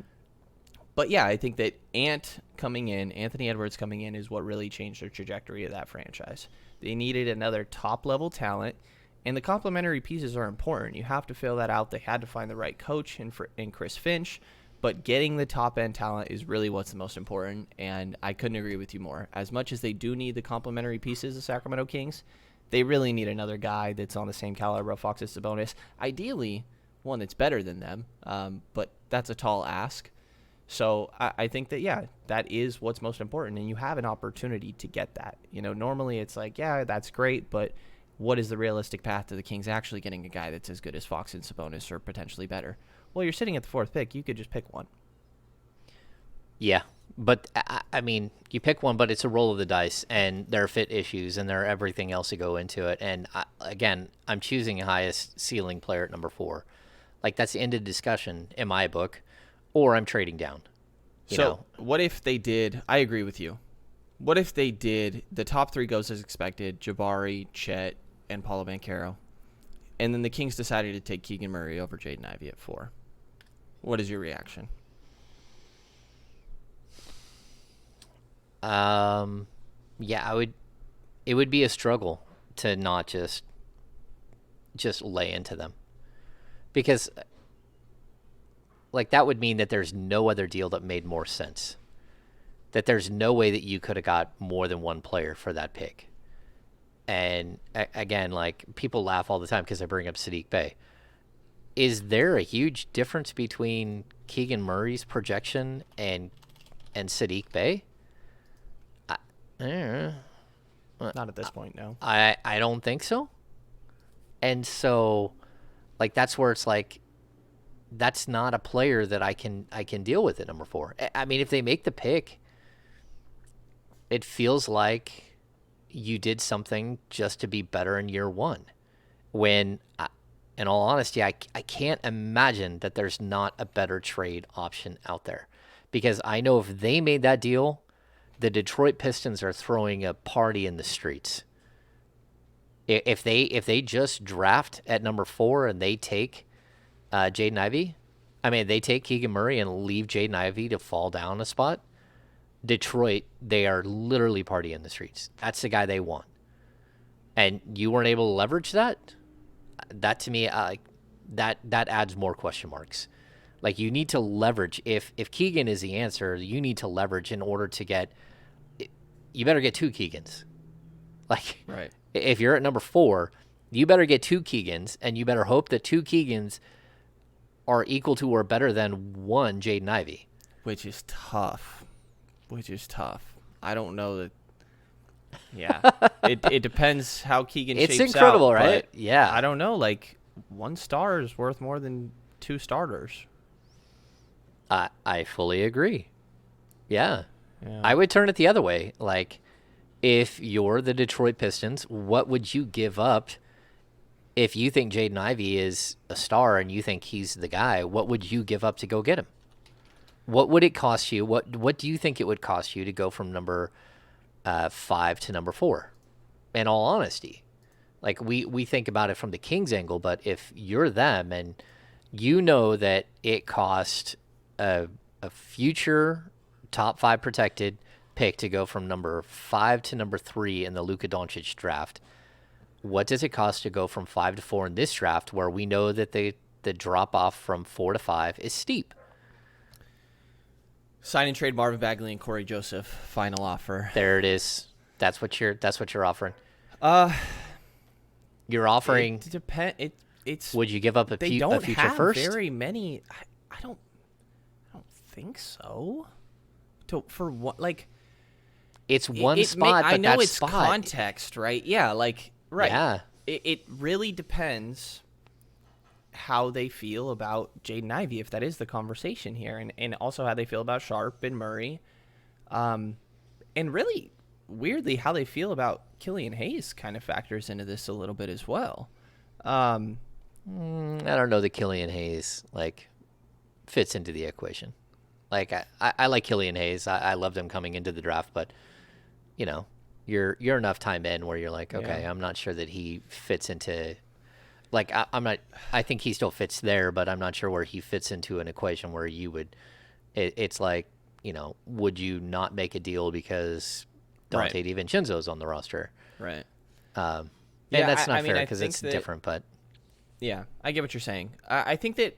But yeah, I think that Anthony Edwards coming in is what really changed the trajectory of that franchise. They needed another top-level talent, and the complementary pieces are important. You have to fill that out. They had to find the right coach in Chris Finch, but getting the top-end talent is really what's the most important, and I couldn't agree with you more. As much as they do need the complementary pieces of Sacramento Kings, they really need another guy that's on the same caliber of Fox and Sabonis. Ideally, one that's better than them, but that's a tall ask. So I think that, yeah, that is what's most important, and you have an opportunity to get that. Normally it's like, yeah, that's great, but what is the realistic path to the Kings actually getting a guy that's as good as Fox and Sabonis or potentially better? Well, you're sitting at the fourth pick. You could just pick one. Yeah, but I mean, you pick one, but it's a roll of the dice, and there are fit issues, and there are everything else to go into it. And again, I'm choosing a highest ceiling player at number 4. Like, that's the end of the discussion in my book, or I'm trading down. You know? What if they did? I agree with you. What if they did the top 3 goes as expected: Jabari, Chet, and Paulo Banchero, and then the Kings decided to take Keegan Murray over Jaden Ivey at 4? What is your reaction? Yeah, it would be a struggle to not just lay into them, because like that would mean that there's no other deal that made more sense, that there's no way that you could have got more than one player for that pick. And again, like, people laugh all the time because I bring up Sadiq Bey. Is there a huge difference between Keegan Murray's projection and Sadiq Bey? Not at this point, no. I don't think so. And so, like, that's where it's like, that's not a player that I can deal with at number 4. I mean, if they make the pick, it feels like you did something just to be better in year 1. When, in all honesty, I can't imagine that there's not a better trade option out there. Because I know if they made that deal, the Detroit Pistons are throwing a party in the streets. If they just draft at number 4 and they take Jaden Ivey, I mean, they take Keegan Murray and leave Jaden Ivey to fall down a spot, Detroit, they are literally partying in the streets. That's the guy they want. And you weren't able to leverage that? That, to me, that adds more question marks. Like, you need to leverage. If Keegan is the answer, you need to leverage in order to get – you better get 2 Keegans. Like, right. If you're at number 4, you better get 2 Keegans, and you better hope that 2 Keegans are equal to or better than 1 Jaden Ivey. Which is tough. I don't know that. Yeah. it depends how Keegan shapes out. It's incredible, right? Yeah. I don't know. Like, 1 star is worth more than 2 starters. I fully agree. Yeah. I would turn it the other way. Like, if you're the Detroit Pistons, what would you give up if you think Jaden Ivey is a star and you think he's the guy? What would you give up to go get him? What would it cost you? What do you think it would cost you to go from number 5 to number 4? In all honesty, like, we think about it from the Kings angle, but if you're them and you know that it cost a a future top 5 protected pick to go from number 5 to number 3 in the Luka Doncic draft. What does it cost to go from 5 to 4 in this draft, where we know that the drop off from 4 to 5 is steep? Sign and trade Marvin Bagley and Corey Joseph. Final offer. There it is. That's what you're offering. You're offering. It depend. It's. Would you give up a future first? Very many. I don't think so. For what? Like. It's one spot. I know that it's spot, context, right? Yeah. Like. Right. Yeah. It really depends how they feel about Jaden Ivey, if that is the conversation here, and also how they feel about Sharp and Murray, and really weirdly how they feel about Killian Hayes kind of factors into this a little bit as well. I don't know that Killian Hayes fits into the equation. I like Killian Hayes. I loved him coming into the draft, but you're enough time in where you're like, okay, yeah. I'm not sure that he fits into. I'm not. I think he still fits there, but I'm not sure where he fits into an equation where you would. It's like, would you not make a deal because Dante DiVincenzo's on the roster? Right. And that's not fair because it's different. But yeah, I get what you're saying. I think that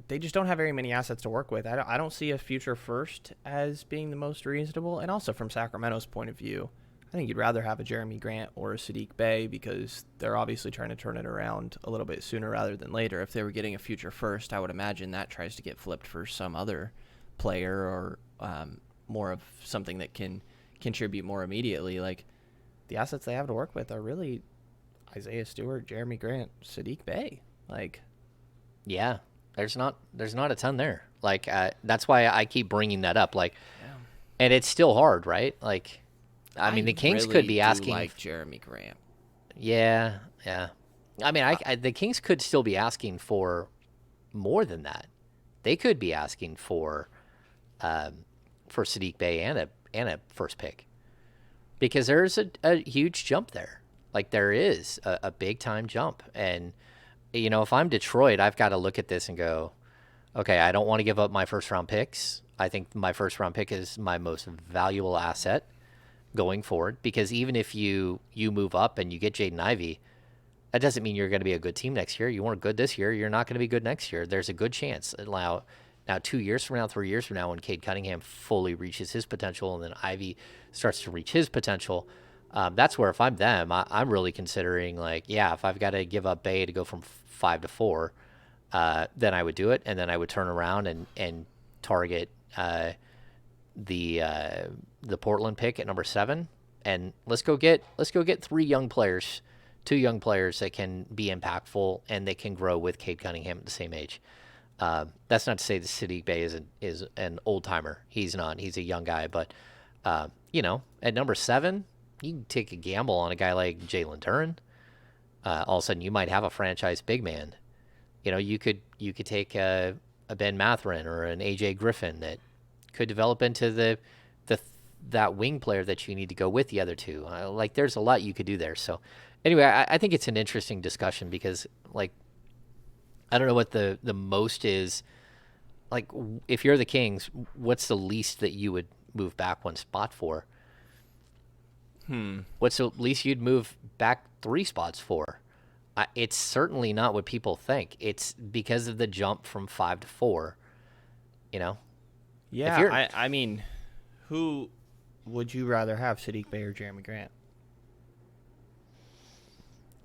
they just don't have very many assets to work with. I don't see a future first as being the most reasonable, and also from Sacramento's point of view, I think you'd rather have a Jeremy Grant or a Sadiq Bey because they're obviously trying to turn it around a little bit sooner rather than later. If they were getting a future first, I would imagine that tries to get flipped for some other player or more of something that can contribute more immediately. Like, the assets they have to work with are really Isaiah Stewart, Jeremy Grant, Sadiq Bey. Yeah, there's not a ton there. That's why I keep bringing that up. And it's still hard, right? I mean, the Kings really could be asking. Like Jeremy Grant. Yeah. I mean, the Kings could still be asking for more than that. They could be asking for Sadiq Bey and a first pick, because there's a huge jump there. There is a big time jump, and if I'm Detroit, I've got to look at this and go, okay, I don't want to give up my first round picks. I think my first round pick is my most valuable asset going forward, because even if you move up and you get Jaden Ivey, that doesn't mean you're going to be a good team next year. You weren't good this year, you're not going to be good next year. There's a good chance. Now 2 years from now, 3 years from now, when Cade Cunningham fully reaches his potential and then Ivey starts to reach his potential, that's where, if I'm them, I'm really considering, if I've got to give up Bey to go from 5 to 4, then I would do it, and then I would turn around and target the Portland pick at number 7, and let's go get 2 young players that can be impactful and they can grow with Cade Cunningham at the same age. That's not to say that Sadiq Bey is an old timer. He's not. He's a young guy, but at number 7, you can take a gamble on a guy like Jalen Duren. All of a sudden, you might have a franchise big man. You could take a Ben Mathurin or an AJ Griffin that could develop into that wing player that you need to go with the other two. There's a lot you could do there. So anyway, I think it's an interesting discussion because I don't know what the most is. If you're the Kings, what's the least that you would move back one spot for? What's the least you'd move back 3 spots for? It's certainly not what people think. It's because of the jump from 5 to 4. Yeah, I mean, who would you rather have, Sadiq Bey or Jeremy Grant?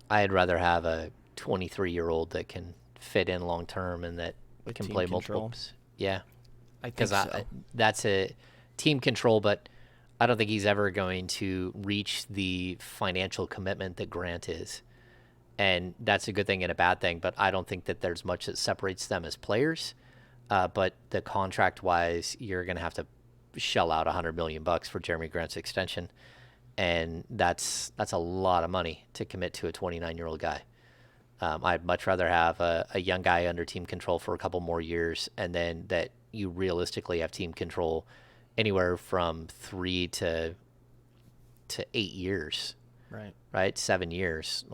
I'd rather have a 23-year-old that can fit in long term and that can play multiple. Yeah, I think so. That's a team control, but I don't think he's ever going to reach the financial commitment that Grant is. And that's a good thing and a bad thing, but I don't think that there's much that separates them as players. But the contract-wise, you're going to have to shell out $100 million for Jeremy Grant's extension, and that's a lot of money to commit to a 29-year-old guy. I'd much rather have a young guy under team control for a couple more years, and then that you realistically have team control anywhere from 3 to 8 years. Right? 7 years.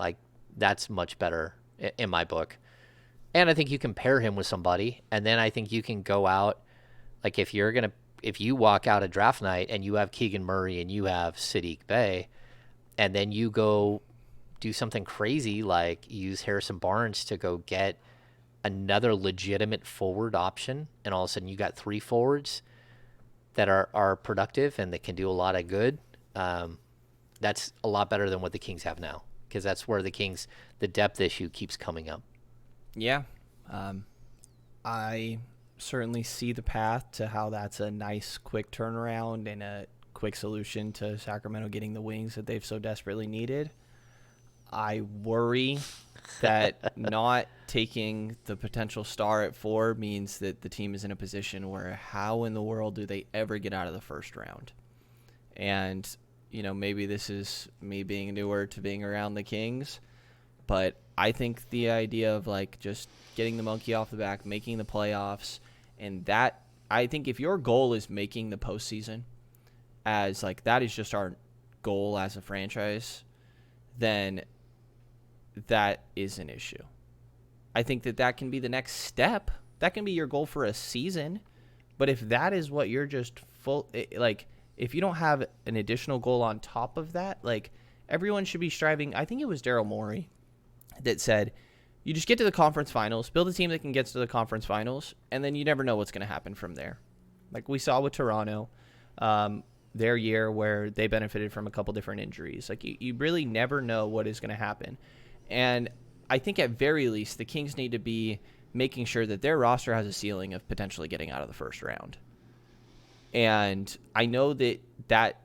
That's much better in my book. And I think you can pair him with somebody, and then I think you can go out Like if you walk out of draft night and you have Keegan Murray and you have Sadiq Bey, and then you go do something crazy like use Harrison Barnes to go get another legitimate forward option, and all of a sudden you got three forwards that are productive and that can do a lot of good. That's a lot better than what the Kings have now, because that's where the depth issue keeps coming up. Yeah. I certainly see the path to how that's a nice quick turnaround and a quick solution to Sacramento getting the wings that they've so desperately needed. I worry that not taking the potential star at 4 means that the team is in a position where how in the world do they ever get out of the first round? And, maybe this is me being newer to being around the Kings, but I think the idea of just getting the monkey off the back, making the playoffs, and that, I think if your goal is making the postseason, as that is just our goal as a franchise, then that is an issue. I think that can be the next step. That can be your goal for a season. But if that is what you're just if you don't have an additional goal on top of that, everyone should be striving. I think it was Daryl Morey that said, you just get to the conference finals, build a team that can get to the conference finals, and then you never know what's going to happen from there. Like we saw with Toronto, their year where they benefited from a couple different injuries. You really never know what is going to happen. And I think at very least, the Kings need to be making sure that their roster has a ceiling of potentially getting out of the first round. And I know that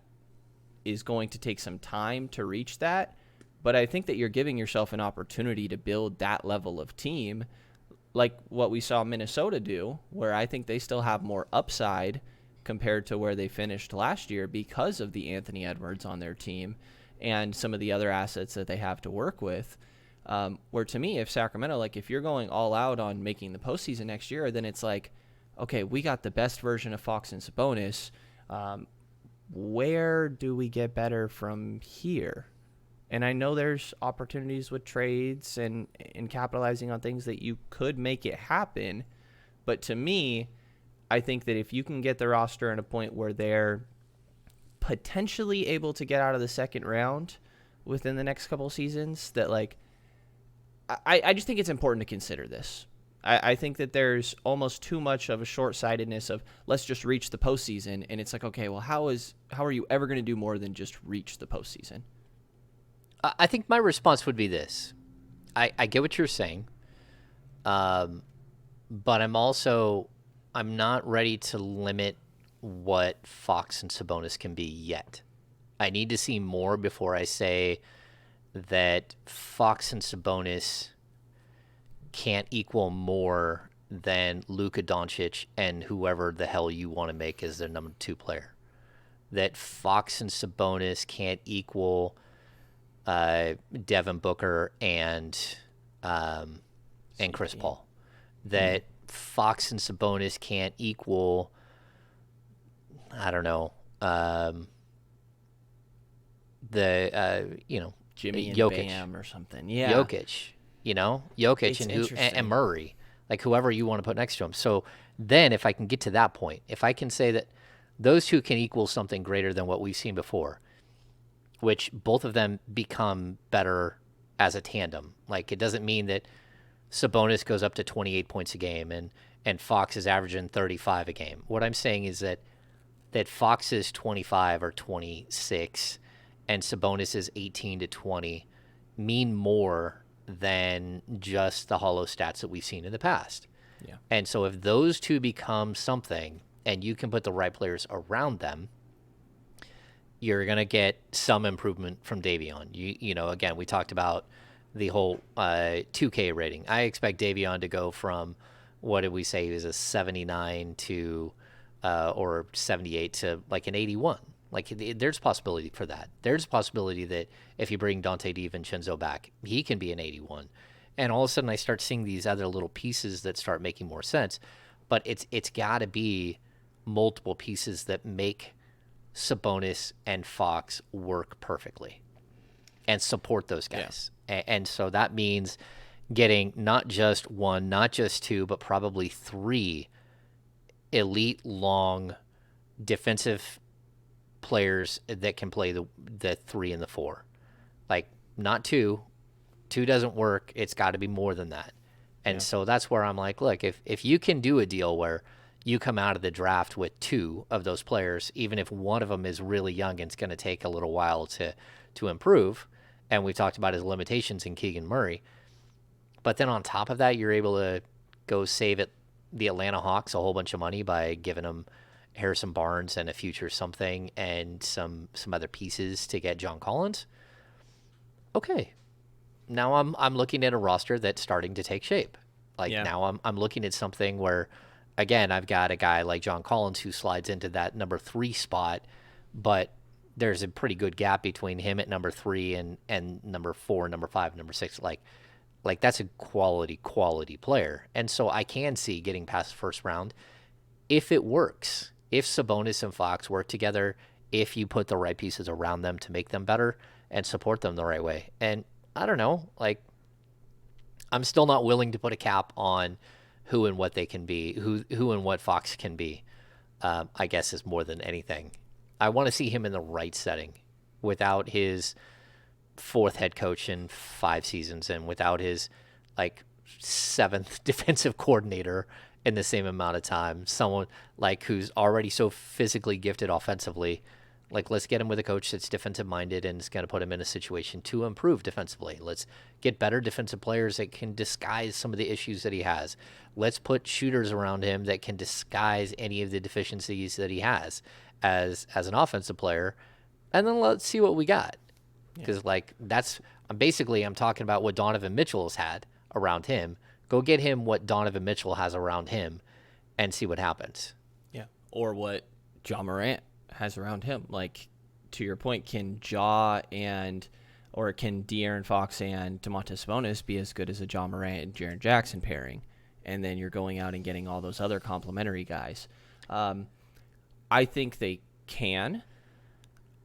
is going to take some time to reach that, but I think that you're giving yourself an opportunity to build that level of team, like what we saw Minnesota do, where I think they still have more upside compared to where they finished last year because of the Anthony Edwards on their team and some of the other assets that they have to work with. Where to me, if Sacramento, if you're going all out on making the postseason next year, then it's okay, we got the best version of Fox and Sabonis. Where do we get better from here? And I know there's opportunities with trades and capitalizing on things that you could make it happen. But to me, I think that if you can get the roster at a point where they're potentially able to get out of the second round within the next couple of seasons, that I just think it's important to consider this. I think that there's almost too much of a short-sightedness of let's just reach the postseason, and it's okay, well, how are you ever going to do more than just reach the postseason? I think my response would be this. I get what you're saying, but I'm not ready to limit what Fox and Sabonis can be yet. I need to see more before I say that Fox and Sabonis can't equal more than Luka Doncic and whoever the hell you want to make as their number 2 player. That Fox and Sabonis can't equal Devin Booker and Chris Paul. That Fox and Sabonis can't equal, I don't know, Jimmy and Jokic. Bam or something. Yeah. Jokic and Murray, whoever you want to put next to him. So then if I can get to that point, if I can say that those two can equal something greater than what we've seen before, which both of them become better as a tandem. It doesn't mean that Sabonis goes up to 28 points a game and Fox is averaging 35 a game. What I'm saying is that Fox is 25 or 26 and Sabonis is 18 to 20 mean more than just the hollow stats that we've seen in the past. Yeah. And so if those two become something and you can put the right players around them, you're going to get some improvement from Davion. Again, we talked about the whole 2K rating. I expect Davion to go from, what did we say, he was a 79 to or 78 to an 81. There's possibility for that. There's a possibility that if you bring Dante DiVincenzo back, he can be an 81. And all of a sudden I start seeing these other little pieces that start making more sense. But it's got to be multiple pieces that make Sabonis and Fox work perfectly and support those guys. Yeah. And so that means getting not just one, not just two, but probably three elite, long, defensive players that can play the 3 and the 4. Like, not 2. 2 doesn't work. It's got to be more than that. And so that's where I'm like, look, if you can do a deal where you come out of the draft with 2 of those players, even if one of them is really young and it's going to take a little while to improve, and we talked about his limitations in Keegan Murray, but then on top of that, you're able to go save the Atlanta Hawks a whole bunch of money by giving them Harrison Barnes and a future something and some other pieces to get John Collins. Okay, now I'm looking at a roster that's starting to take shape. Now I'm looking at something where, again, I've got a guy like John Collins who slides into that number 3 spot, but there's a pretty good gap between him at number 3 and number 4, number 5, number 6. Like that's a quality player. And so I can see getting past the first round if it works. If Sabonis and Fox work together, if you put the right pieces around them to make them better and support them the right way. And I don't know, like, I'm still not willing to put a cap on who and what they can be, who and what Fox can be, I guess, is more than anything. I want to see him in the right setting without his 4th head coach in 5 seasons and without his, 7th defensive coordinator in the same amount of time. Someone, who's already so physically gifted offensively. Let's get him with a coach that's defensive-minded and is going to put him in a situation to improve defensively. Let's get better defensive players that can disguise some of the issues that he has. Let's put shooters around him that can disguise any of the deficiencies that he has as an offensive player. And then let's see what we got. Because, I'm talking about what Donovan Mitchell has had around him. Go get him what Donovan Mitchell has around him and see what happens. Yeah, or what Ja Morant has around him. Like, to your point, can can De'Aaron Fox and Domantas Sabonis be as good as a Ja Morant and Jaren Jackson pairing? And then you're going out and getting all those other complementary guys. I think they can.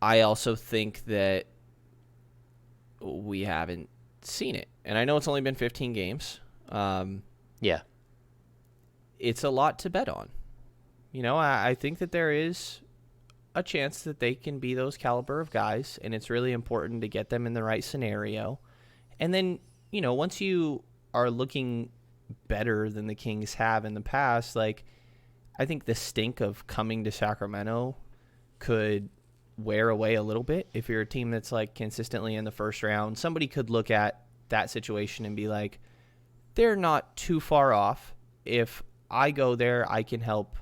I also think that we haven't seen it. And I know it's only been 15 games. Yeah. It's a lot to bet on. I think that there is a chance that they can be those caliber of guys, and it's really important to get them in the right scenario. And then, once you are looking better than the Kings have in the past, I think the stink of coming to Sacramento could wear away a little bit. If you're a team that's consistently in the first round, somebody could look at that situation and be like, they're not too far off. If I go there, I can help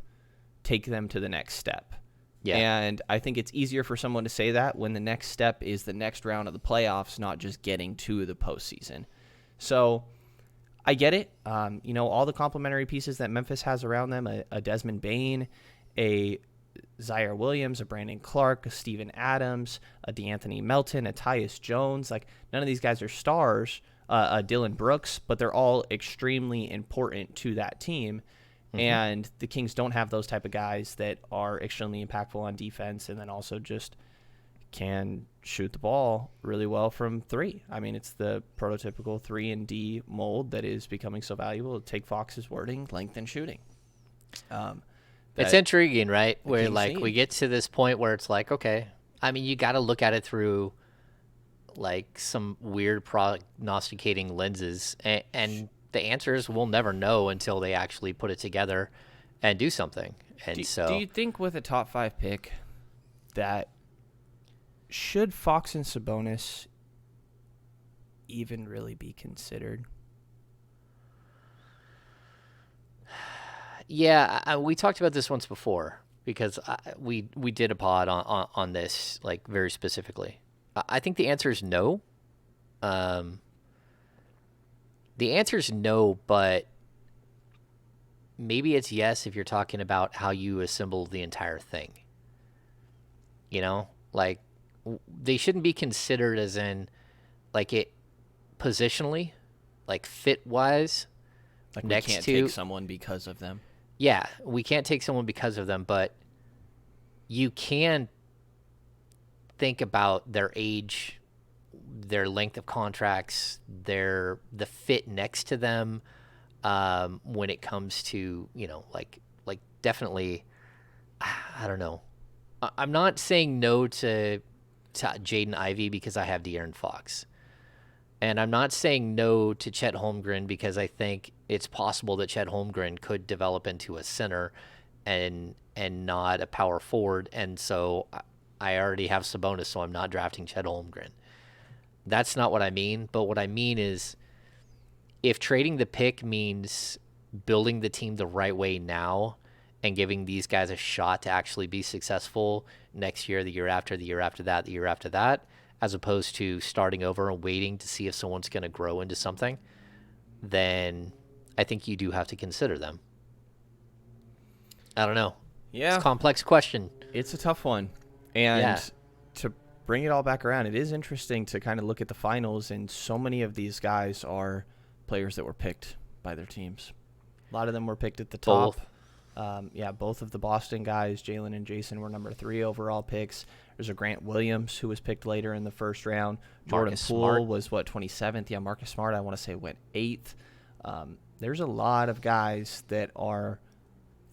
take them to the next step. Yeah. And I think it's easier for someone to say that when the next step is the next round of the playoffs, not just getting to the postseason. So I get it. All the complementary pieces that Memphis has around them, a Desmond Bane, a Zaire Williams, a Brandon Clark, a Steven Adams, a DeAnthony Melton, a Tyus Jones. None of these guys are stars, Dylan Brooks, but they're all extremely important to that team. Mm-hmm. And the Kings don't have those type of guys that are extremely impactful on defense and then also just can shoot the ball really well from 3. I mean, it's the prototypical 3-and-D mold that is becoming so valuable. Take Fox's wording, length and shooting. It's intriguing, right? Where we get to this point where it's okay, I mean, you got to look at it through some weird prognosticating lenses, and the answers we'll never know until they actually put it together and do something. And do you think with a top 5 pick that should Fox and Sabonis even really be considered? Yeah, we talked about this once before because we did a pod on this very specifically. I think the answer is no. The answer is no, but maybe it's yes if you're talking about how you assemble the entire thing. They shouldn't be considered as in it positionally, fit-wise. We can't take someone because of them. Yeah, we can't take someone because of them, but you can think about their age, their length of contracts, the fit next to them when it comes to, definitely, I don't know. I'm not saying no to Jaden Ivey because I have De'Aaron Fox. And I'm not saying no to Chet Holmgren because I think it's possible that Chet Holmgren could develop into a center and not a power forward. And so I already have Sabonis, so I'm not drafting Chet Holmgren. That's not what I mean. But what I mean is if trading the pick means building the team the right way now and giving these guys a shot to actually be successful next year, the year after, the year after that, the year after that, as opposed to starting over and waiting to see if someone's going to grow into something, then I think you do have to consider them. I don't know. Yeah. It's a complex question. It's a tough one. And to bring it all back around, it is interesting to kind of look at the finals, and so many of these guys are players that were picked by their teams. A lot of them were picked at the top. Both. Both of the Boston guys, Jalen and Jason, were number 3 overall picks. There's a Grant Williams who was picked later in the first round. Jordan Poole was, 27th? Yeah, Marcus Smart, I want to say, went 8th. There's a lot of guys that are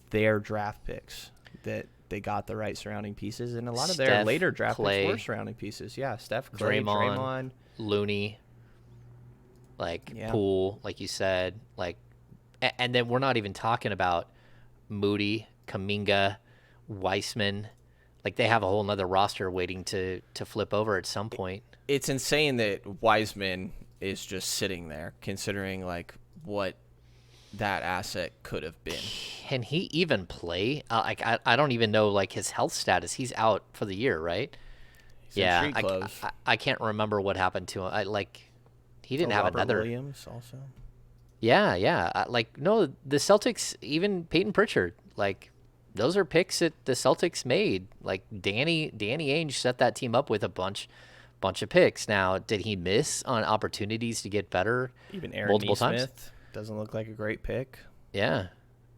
their draft picks that they got the right surrounding pieces, and a lot of their later draft picks were surrounding pieces. Yeah, Steph, Clay, Draymond, Looney, Poole, like you said. And then we're not even talking about Moody, Kuminga, Weissman. They have a whole nother roster waiting to flip over at some point. It's insane that Wiseman is just sitting there, considering what that asset could have been. Can he even play? I don't even know his health status. He's out for the year, right? Yeah, I can't remember what happened to him. He didn't have another. Williams also. Yeah. No, the Celtics, even Peyton Pritchard, those are picks that the Celtics made. Danny Ainge set that team up with a bunch of picks. Now, did he miss on opportunities to get better? Even Aaron multiple Nesmith times? Doesn't look like a great pick. Yeah.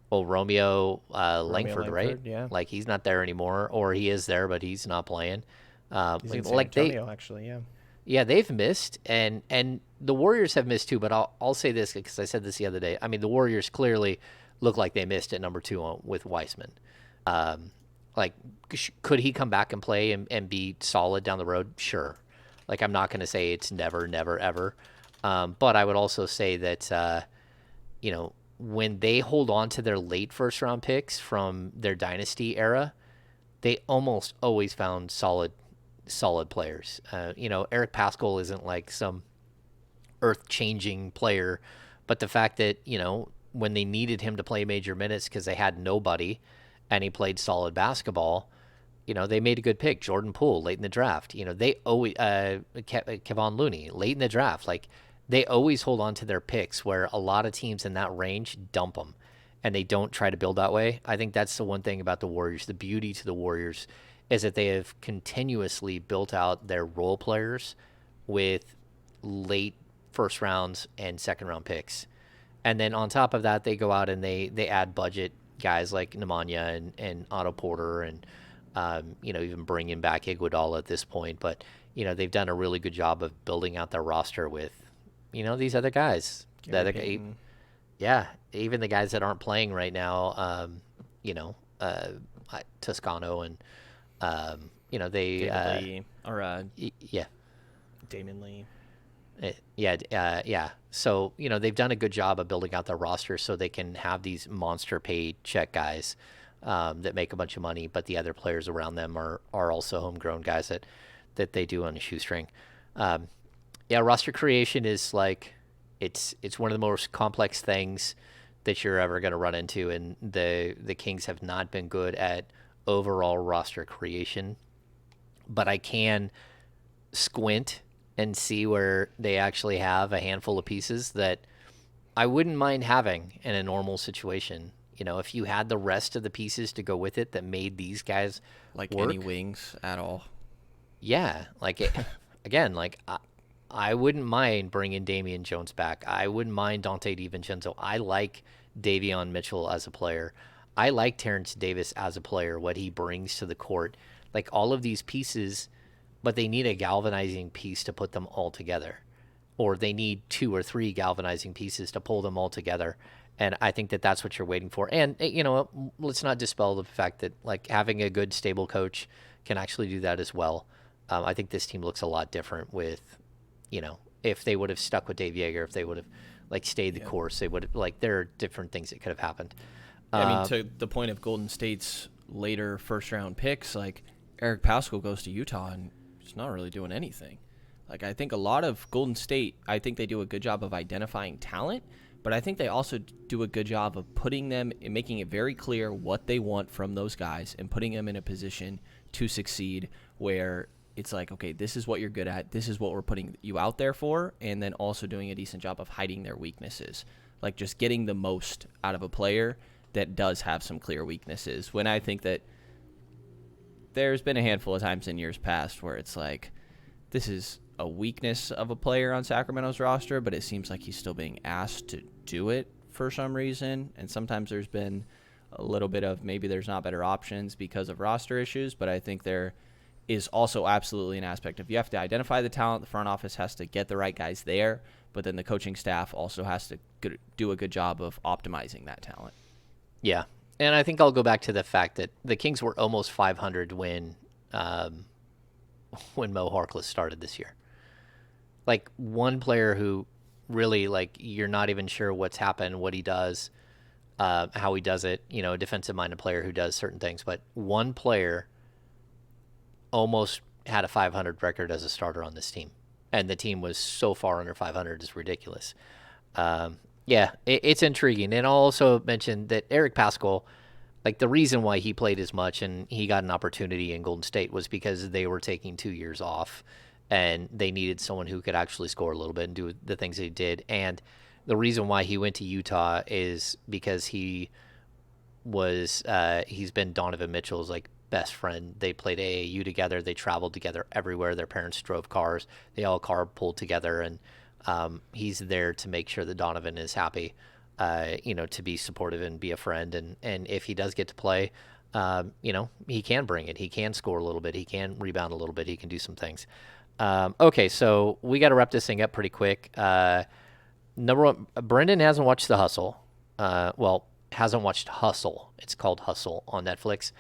Well, Romeo Langford, right? Yeah. He's not there anymore, or he is there, but he's not playing. He's in San Antonio, actually, yeah. Yeah, they've missed, and the Warriors have missed too. But I'll say this because I said this the other day. I mean, the Warriors clearly look like they missed at number 2 with Weissman. Could he come back and play and be solid down the road? Sure. I'm not going to say it's never, never, ever. But I would also say that, when they hold on to their late first-round picks from their dynasty era, they almost always found solid players. Eric Pascal isn't some earth-changing player, but the fact that, when they needed him to play major minutes because they had nobody and he played solid basketball, they made a good pick. Jordan Poole late in the draft. They always Kevon Looney late in the draft. They always hold on to their picks, where a lot of teams in that range dump them, and they don't try to build that way. I think that's the one thing about the Warriors. The beauty to the Warriors is that they have continuously built out their role players with late first rounds and second round picks. And then on top of that, they go out and they add budget guys like Nemanja and Otto Porter and, even bringing back Iguodala at this point. But, they've done a really good job of building out their roster with, these other guys. Even the guys that aren't playing right now, Toscano and, they... David Lee, Damon Lee. So, they've done a good job of building out their roster so they can have these monster paid check guys that make a bunch of money, but the other players around them are also homegrown guys that they do on a shoestring. Roster creation is it's one of the most complex things that you're ever going to run into, and the Kings have not been good at overall roster creation. But I can squint and see where they actually have a handful of pieces that I wouldn't mind having in a normal situation. If you had the rest of the pieces to go with it that made these guys work. Any wings at all. Yeah. I wouldn't mind bringing Damian Jones back. I wouldn't mind Dante DiVincenzo. I like Davion Mitchell as a player. I like Terrence Davis as a player, what he brings to the court. All of these pieces, but they need a galvanizing piece to put them all together. Or they need 2 or 3 galvanizing pieces to pull them all together. And I think that that's what you're waiting for. And, let's not dispel the fact that, like, having a good, stable coach can actually do that as well. I think this team looks a lot different with, if they would have stuck with Dave Yeager, if they would have, like, stayed the course, they would have, like, there are different things that could have happened. I mean, to the point of Golden State's later first-round picks, like, Eric Paschall goes to Utah and he's not really doing anything. Like, I think a lot of Golden State, I think they do a good job of identifying talent, but I think they also do a good job of putting them and making it very clear what they want from those guys and putting them in a position to succeed where it's like, okay, this is what you're good at. This is what we're putting you out there for. And then also doing a decent job of hiding their weaknesses, like just getting the most out of a player that does have some clear weaknesses. When I think that there's been a handful of times in years past where it's like, this is a weakness of a player on Sacramento's roster, but it seems like he's still being asked to do it for some reason. And sometimes there's been a little bit of maybe there's not better options because of roster issues, but I think there is also absolutely an aspect of you have to identify the talent. The front office has to get the right guys there, but then the coaching staff also has to do a good job of optimizing that talent. Yeah. And I think I'll go back to the fact that the Kings were almost 500 when Mo Harkless started this year. Like, one player who really, like, you're not even sure what's happened, what he does, how he does it, a defensive-minded player who does certain things. But one player almost had a 500 record as a starter on this team. And the team was so far under 500, it's ridiculous. It's intriguing. And I'll also mention that Eric Paschall, like, the reason why he played as much and he got an opportunity in Golden State was because they were taking 2 years off. And they needed someone who could actually score a little bit and do the things he did. And the reason why he went to Utah is because he's been Donovan Mitchell's, like, best friend. They played AAU together. They traveled together everywhere. Their parents drove cars. They all carpooled together. And he's there to make sure that Donovan is happy, to be supportive and be a friend. And if he does get to play, he can bring it. He can score a little bit. He can rebound a little bit. He can do some things. Okay, so we got to wrap this thing up pretty quick. Number one, Brenden hasn't watched The Hustle. Hasn't watched Hustle. It's called Hustle on Netflix.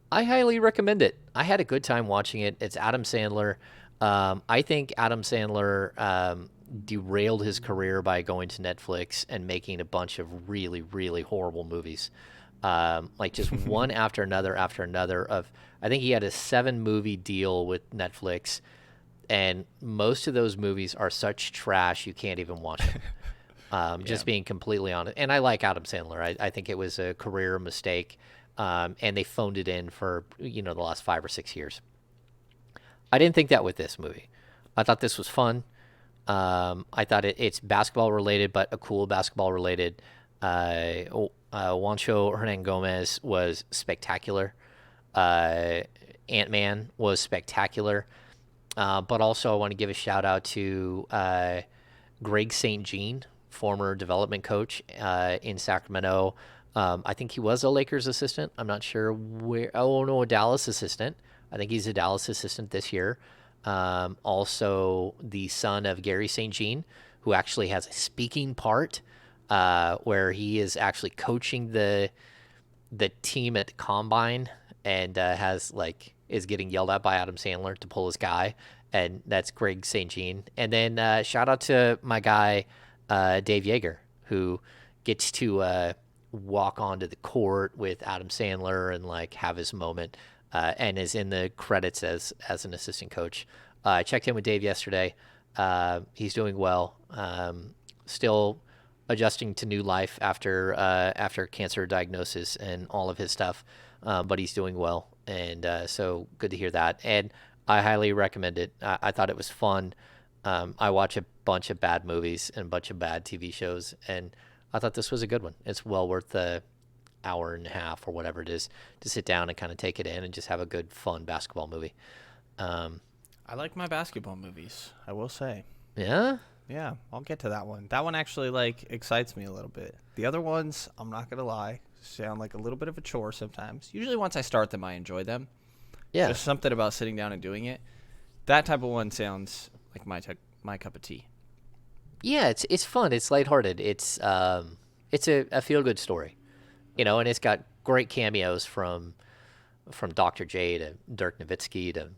I highly recommend it. I had a good time watching it. It's Adam Sandler. I think Adam Sandler derailed his career by going to Netflix and making a bunch of really, really horrible movies. Like just one after another of, I think he had a 7-movie deal with Netflix. And most of those movies are such trash you can't even watch them. Just being completely honest. And I like Adam Sandler. I think it was a career mistake, and they phoned it in for the last 5 or 6 years. I didn't think that with this movie. I thought this was fun. I thought it's basketball related, but a cool basketball related. Juancho Hernan-Gomez was spectacular. Ant-Man was spectacular. But also I want to give a shout out to Greg St. Jean, former development coach in Sacramento. I think he was a Lakers assistant. I'm not sure where. Oh, no, a Dallas assistant. I think he's a Dallas assistant this year. Also the son of Gary St. Jean, who actually has a speaking part where he is actually coaching the team at Combine and is getting yelled at by Adam Sandler to pull his guy, and that's Greg St. Jean. And then shout out to my guy, Dave Yeager, who gets to walk onto the court with Adam Sandler and have his moment, and is in the credits as an assistant coach. I checked in with Dave yesterday. He's doing well. Still adjusting to new life after cancer diagnosis and all of his stuff, but he's doing well. And so good to hear that. And I highly recommend it. I thought it was fun. I watch a bunch of bad movies and a bunch of bad TV shows, and I thought this was a good one. It's well worth the hour and a half or whatever it is to sit down and kind of take it in and just have a good, fun basketball movie. I like my basketball movies, I will say. Yeah? Yeah, I'll get to that one. That one actually excites me a little bit. The other ones, I'm not going to lie, sound like a little bit of a chore sometimes. Usually once I start them, I enjoy them. Yeah. There's something about sitting down and doing it. That type of one sounds like my cup of tea. Yeah, it's fun. It's lighthearted. It's it's a feel good story, and it's got great cameos from Dr. J to Dirk Nowitzki to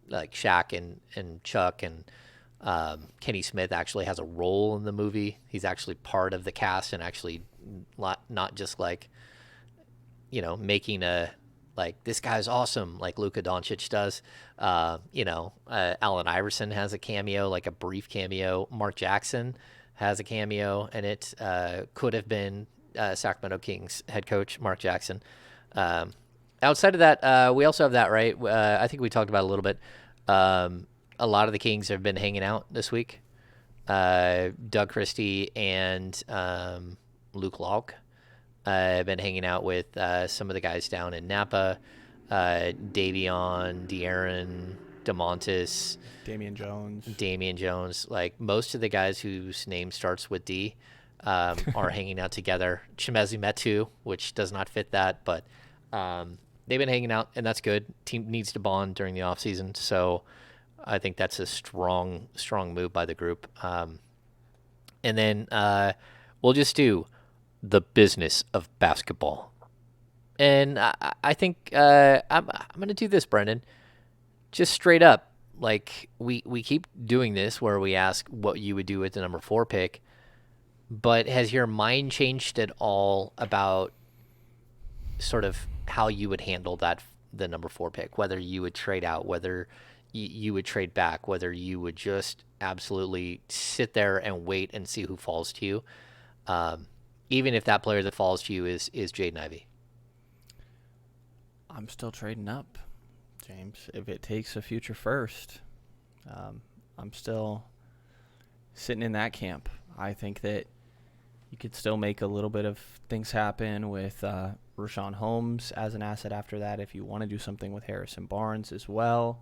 like Shaq and Chuck and Kenny Smith actually has a role in the movie. He's actually part of the cast and actually not just like making a like this guy's awesome like Luka Doncic does. Allen Iverson has a cameo, like a brief cameo. Mark Jackson has a cameo, and it could have been Sacramento Kings head coach Mark Jackson. Outside of that, we also have that, right? I think we talked about it a little bit. A lot of the Kings have been hanging out this week. Doug Christie and Luke Locke have been hanging out with some of the guys down in Napa. Davion, De'Aaron, DeMontis, Damian Jones. Like most of the guys whose name starts with D are hanging out together. Chimezie Metu, which does not fit that, but they've been hanging out, and that's good. Team needs to bond during the offseason, so I think that's a strong move by the group. And then we'll just do the business of basketball. And I think I'm going to do this, Brenden. Just straight up, like we keep doing this where we ask what you would do with the number 4 pick, but has your mind changed at all about sort of how you would handle the number 4 pick, whether you would trade out, whether you would trade back, whether you would just absolutely sit there and wait and see who falls to you, even if that player that falls to you is Jaden Ivey? I'm still trading up, James. If it takes a future first, I'm still sitting in that camp. I think that you could still make a little bit of things happen with Rashawn Holmes as an asset after that if you want to do something with Harrison Barnes as well.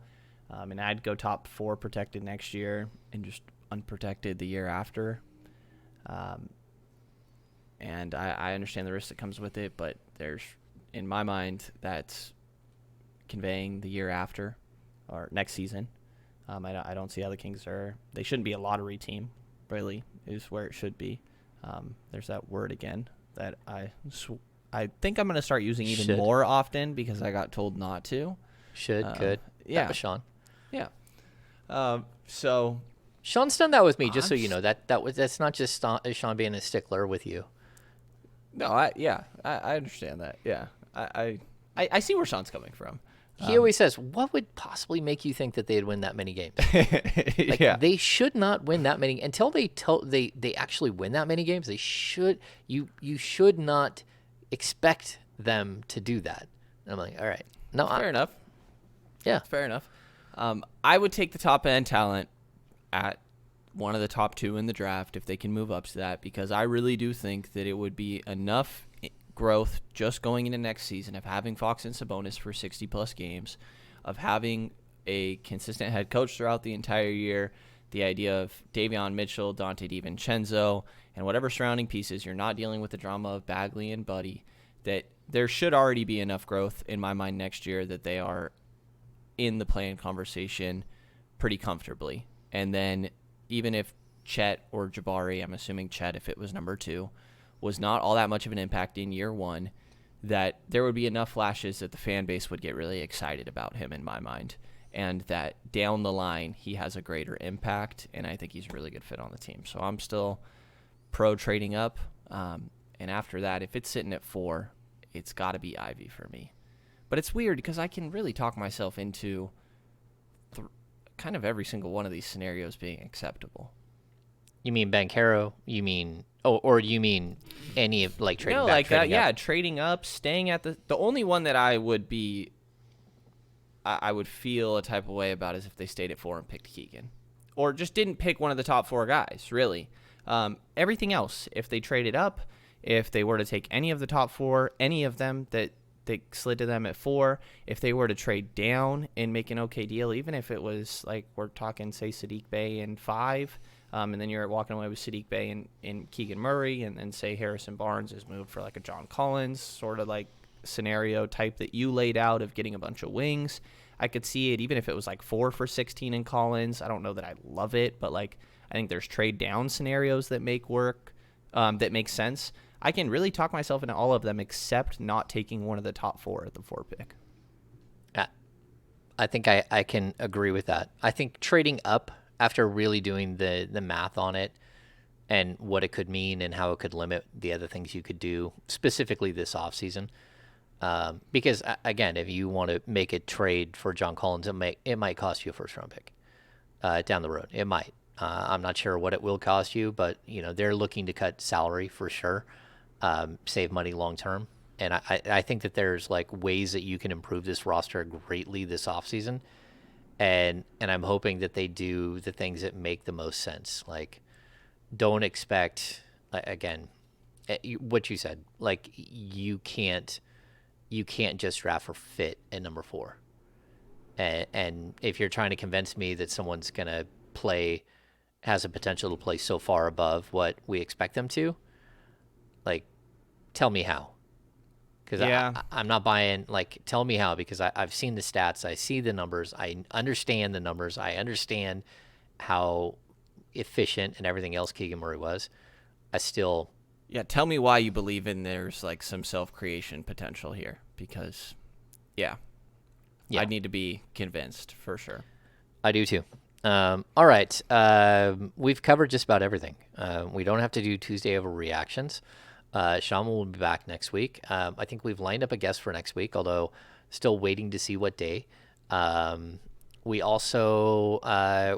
And I'd go top 4 protected next year and just unprotected the year after. And I understand the risk that comes with it, but there's, in my mind, that's conveying the year after or next season. I don't see how the Kings are. They shouldn't be a lottery team, really, is where it should be. There's that word again that I think I'm going to start using even more often because I got told not to. Could. Yeah. That was Sean. Yeah. So Sean's done that with me, just so you know. That's not just Sean being a stickler with you. No, I understand that. Yeah. I see where Sean's coming from. He always says, what would possibly make you think that they'd win that many games? Like, yeah. They should not win that many until they actually win that many games. They should you should not expect them to do that. And I'm like, all right. No, fair enough. Yeah. Fair enough. I would take the top end talent at one of the top 2 in the draft if they can move up to that, because I really do think that it would be enough growth just going into next season of having Fox and Sabonis for 60-plus games, of having a consistent head coach throughout the entire year, the idea of Davion Mitchell, Dante DiVincenzo, and whatever surrounding pieces. You're not dealing with the drama of Bagley and Buddy, that there should already be enough growth in my mind next year that they are in the play-in conversation pretty comfortably. And then even if Chet or Jabari, I'm assuming Chet if it was number 2, was not all that much of an impact in year 1, that there would be enough flashes that the fan base would get really excited about him in my mind, and that down the line he has a greater impact, and I think he's a really good fit on the team. So I'm still pro trading up, and after that, if it's sitting at 4, it's got to be Ivy for me. But it's weird because I can really talk myself into kind of every single one of these scenarios being acceptable. You mean Banchero? You mean or you mean any of like trading? No, back, like trading that. up? Yeah, trading up, staying at the only one that I would feel a type of way about is if they stayed at 4 and picked Keegan, or just didn't pick one of the top 4 guys. Really, everything else, if they traded up, if they were to take any of the top 4, any of them that they slid to them at 4, if they were to trade down and make an okay deal, even if it was like we're talking, say, Sadiq Bey in 5, and then you're walking away with Sadiq Bey and Keegan Murray, and then say Harrison Barnes is moved for like a John Collins sort of like scenario type that you laid out of getting a bunch of wings. I could see it even if it was like 4 for 16 in Collins. I don't know that I love it, but like I think there's trade down scenarios that make sense. I can really talk myself into all of them except not taking one of the top 4 at the 4 pick. I think I can agree with that. I think trading up after really doing the math on it and what it could mean and how it could limit the other things you could do, specifically this offseason. Because, again, if you want to make a trade for John Collins, it might cost you a first-round pick down the road. It might. I'm not sure what it will cost you, but they're looking to cut salary for sure, save money long-term. And I think that there's ways that you can improve this roster greatly this offseason. And I'm hoping that they do the things that make the most sense. Don't expect, again, what you said. You can't just draft for fit at number 4. And if you're trying to convince me that someone's going to has a potential to play so far above what we expect them to, tell me how. Because I'm not buying, tell me how, because I've seen the stats. I see the numbers. I understand the numbers. I understand how efficient and everything else Keegan Murray was. I still... Yeah, tell me why you believe in there's, some self-creation potential here, because, yeah, I need to be convinced, for sure. I do, too. All right. We've covered just about everything. We don't have to do Tuesday overreactions. Sean will be back next week. I think we've lined up a guest for next week, although still waiting to see what day. We also,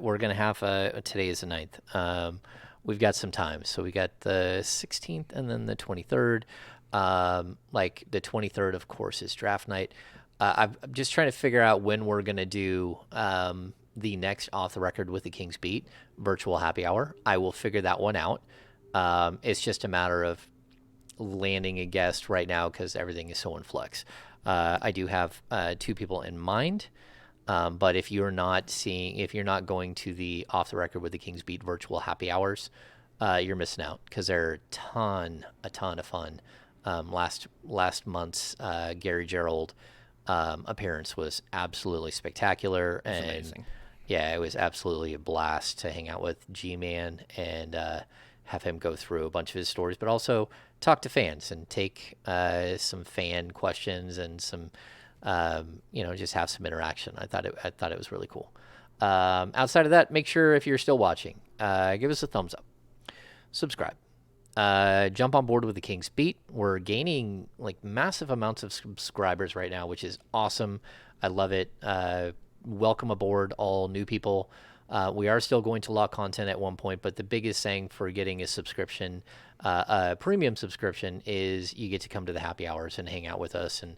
we're going to have, today is the 9th. We've got some time. So we got the 16th and then the 23rd. The 23rd, of course, is draft night. I'm just trying to figure out when we're going to do the next Off the Record with the Kings Beat virtual happy hour. I will figure that one out. It's just a matter of landing a guest right now because everything is so in flux. I do have 2 people in mind, but if you're not going to the Off the Record with the Kings Beat virtual happy hours, you're missing out because they're a ton of fun. Last month's Gary Gerald appearance was absolutely spectacular. That's amazing. Yeah, it was absolutely a blast to hang out with G-Man and have him go through a bunch of his stories, but also talk to fans and take some fan questions and some, just have some interaction. I thought it was really cool. Outside of that, make sure if you're still watching, give us a thumbs up, subscribe, jump on board with the Kings Beat. We're gaining massive amounts of subscribers right now, which is awesome. I love it. Welcome aboard all new people. We are still going to lock content at one point, but the biggest thing for getting a subscription, a premium subscription, is you get to come to the happy hours and hang out with us and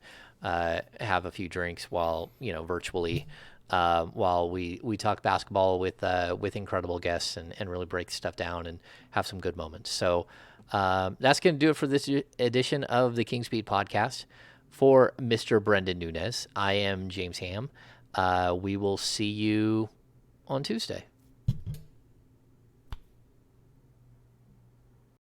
have a few drinks while virtually while we talk basketball with incredible guests and really break stuff down and have some good moments. So that's going to do it for this edition of the Kings Beat podcast. For Mr. Brenden Nunes, I am James Ham. We will see you on Tuesday.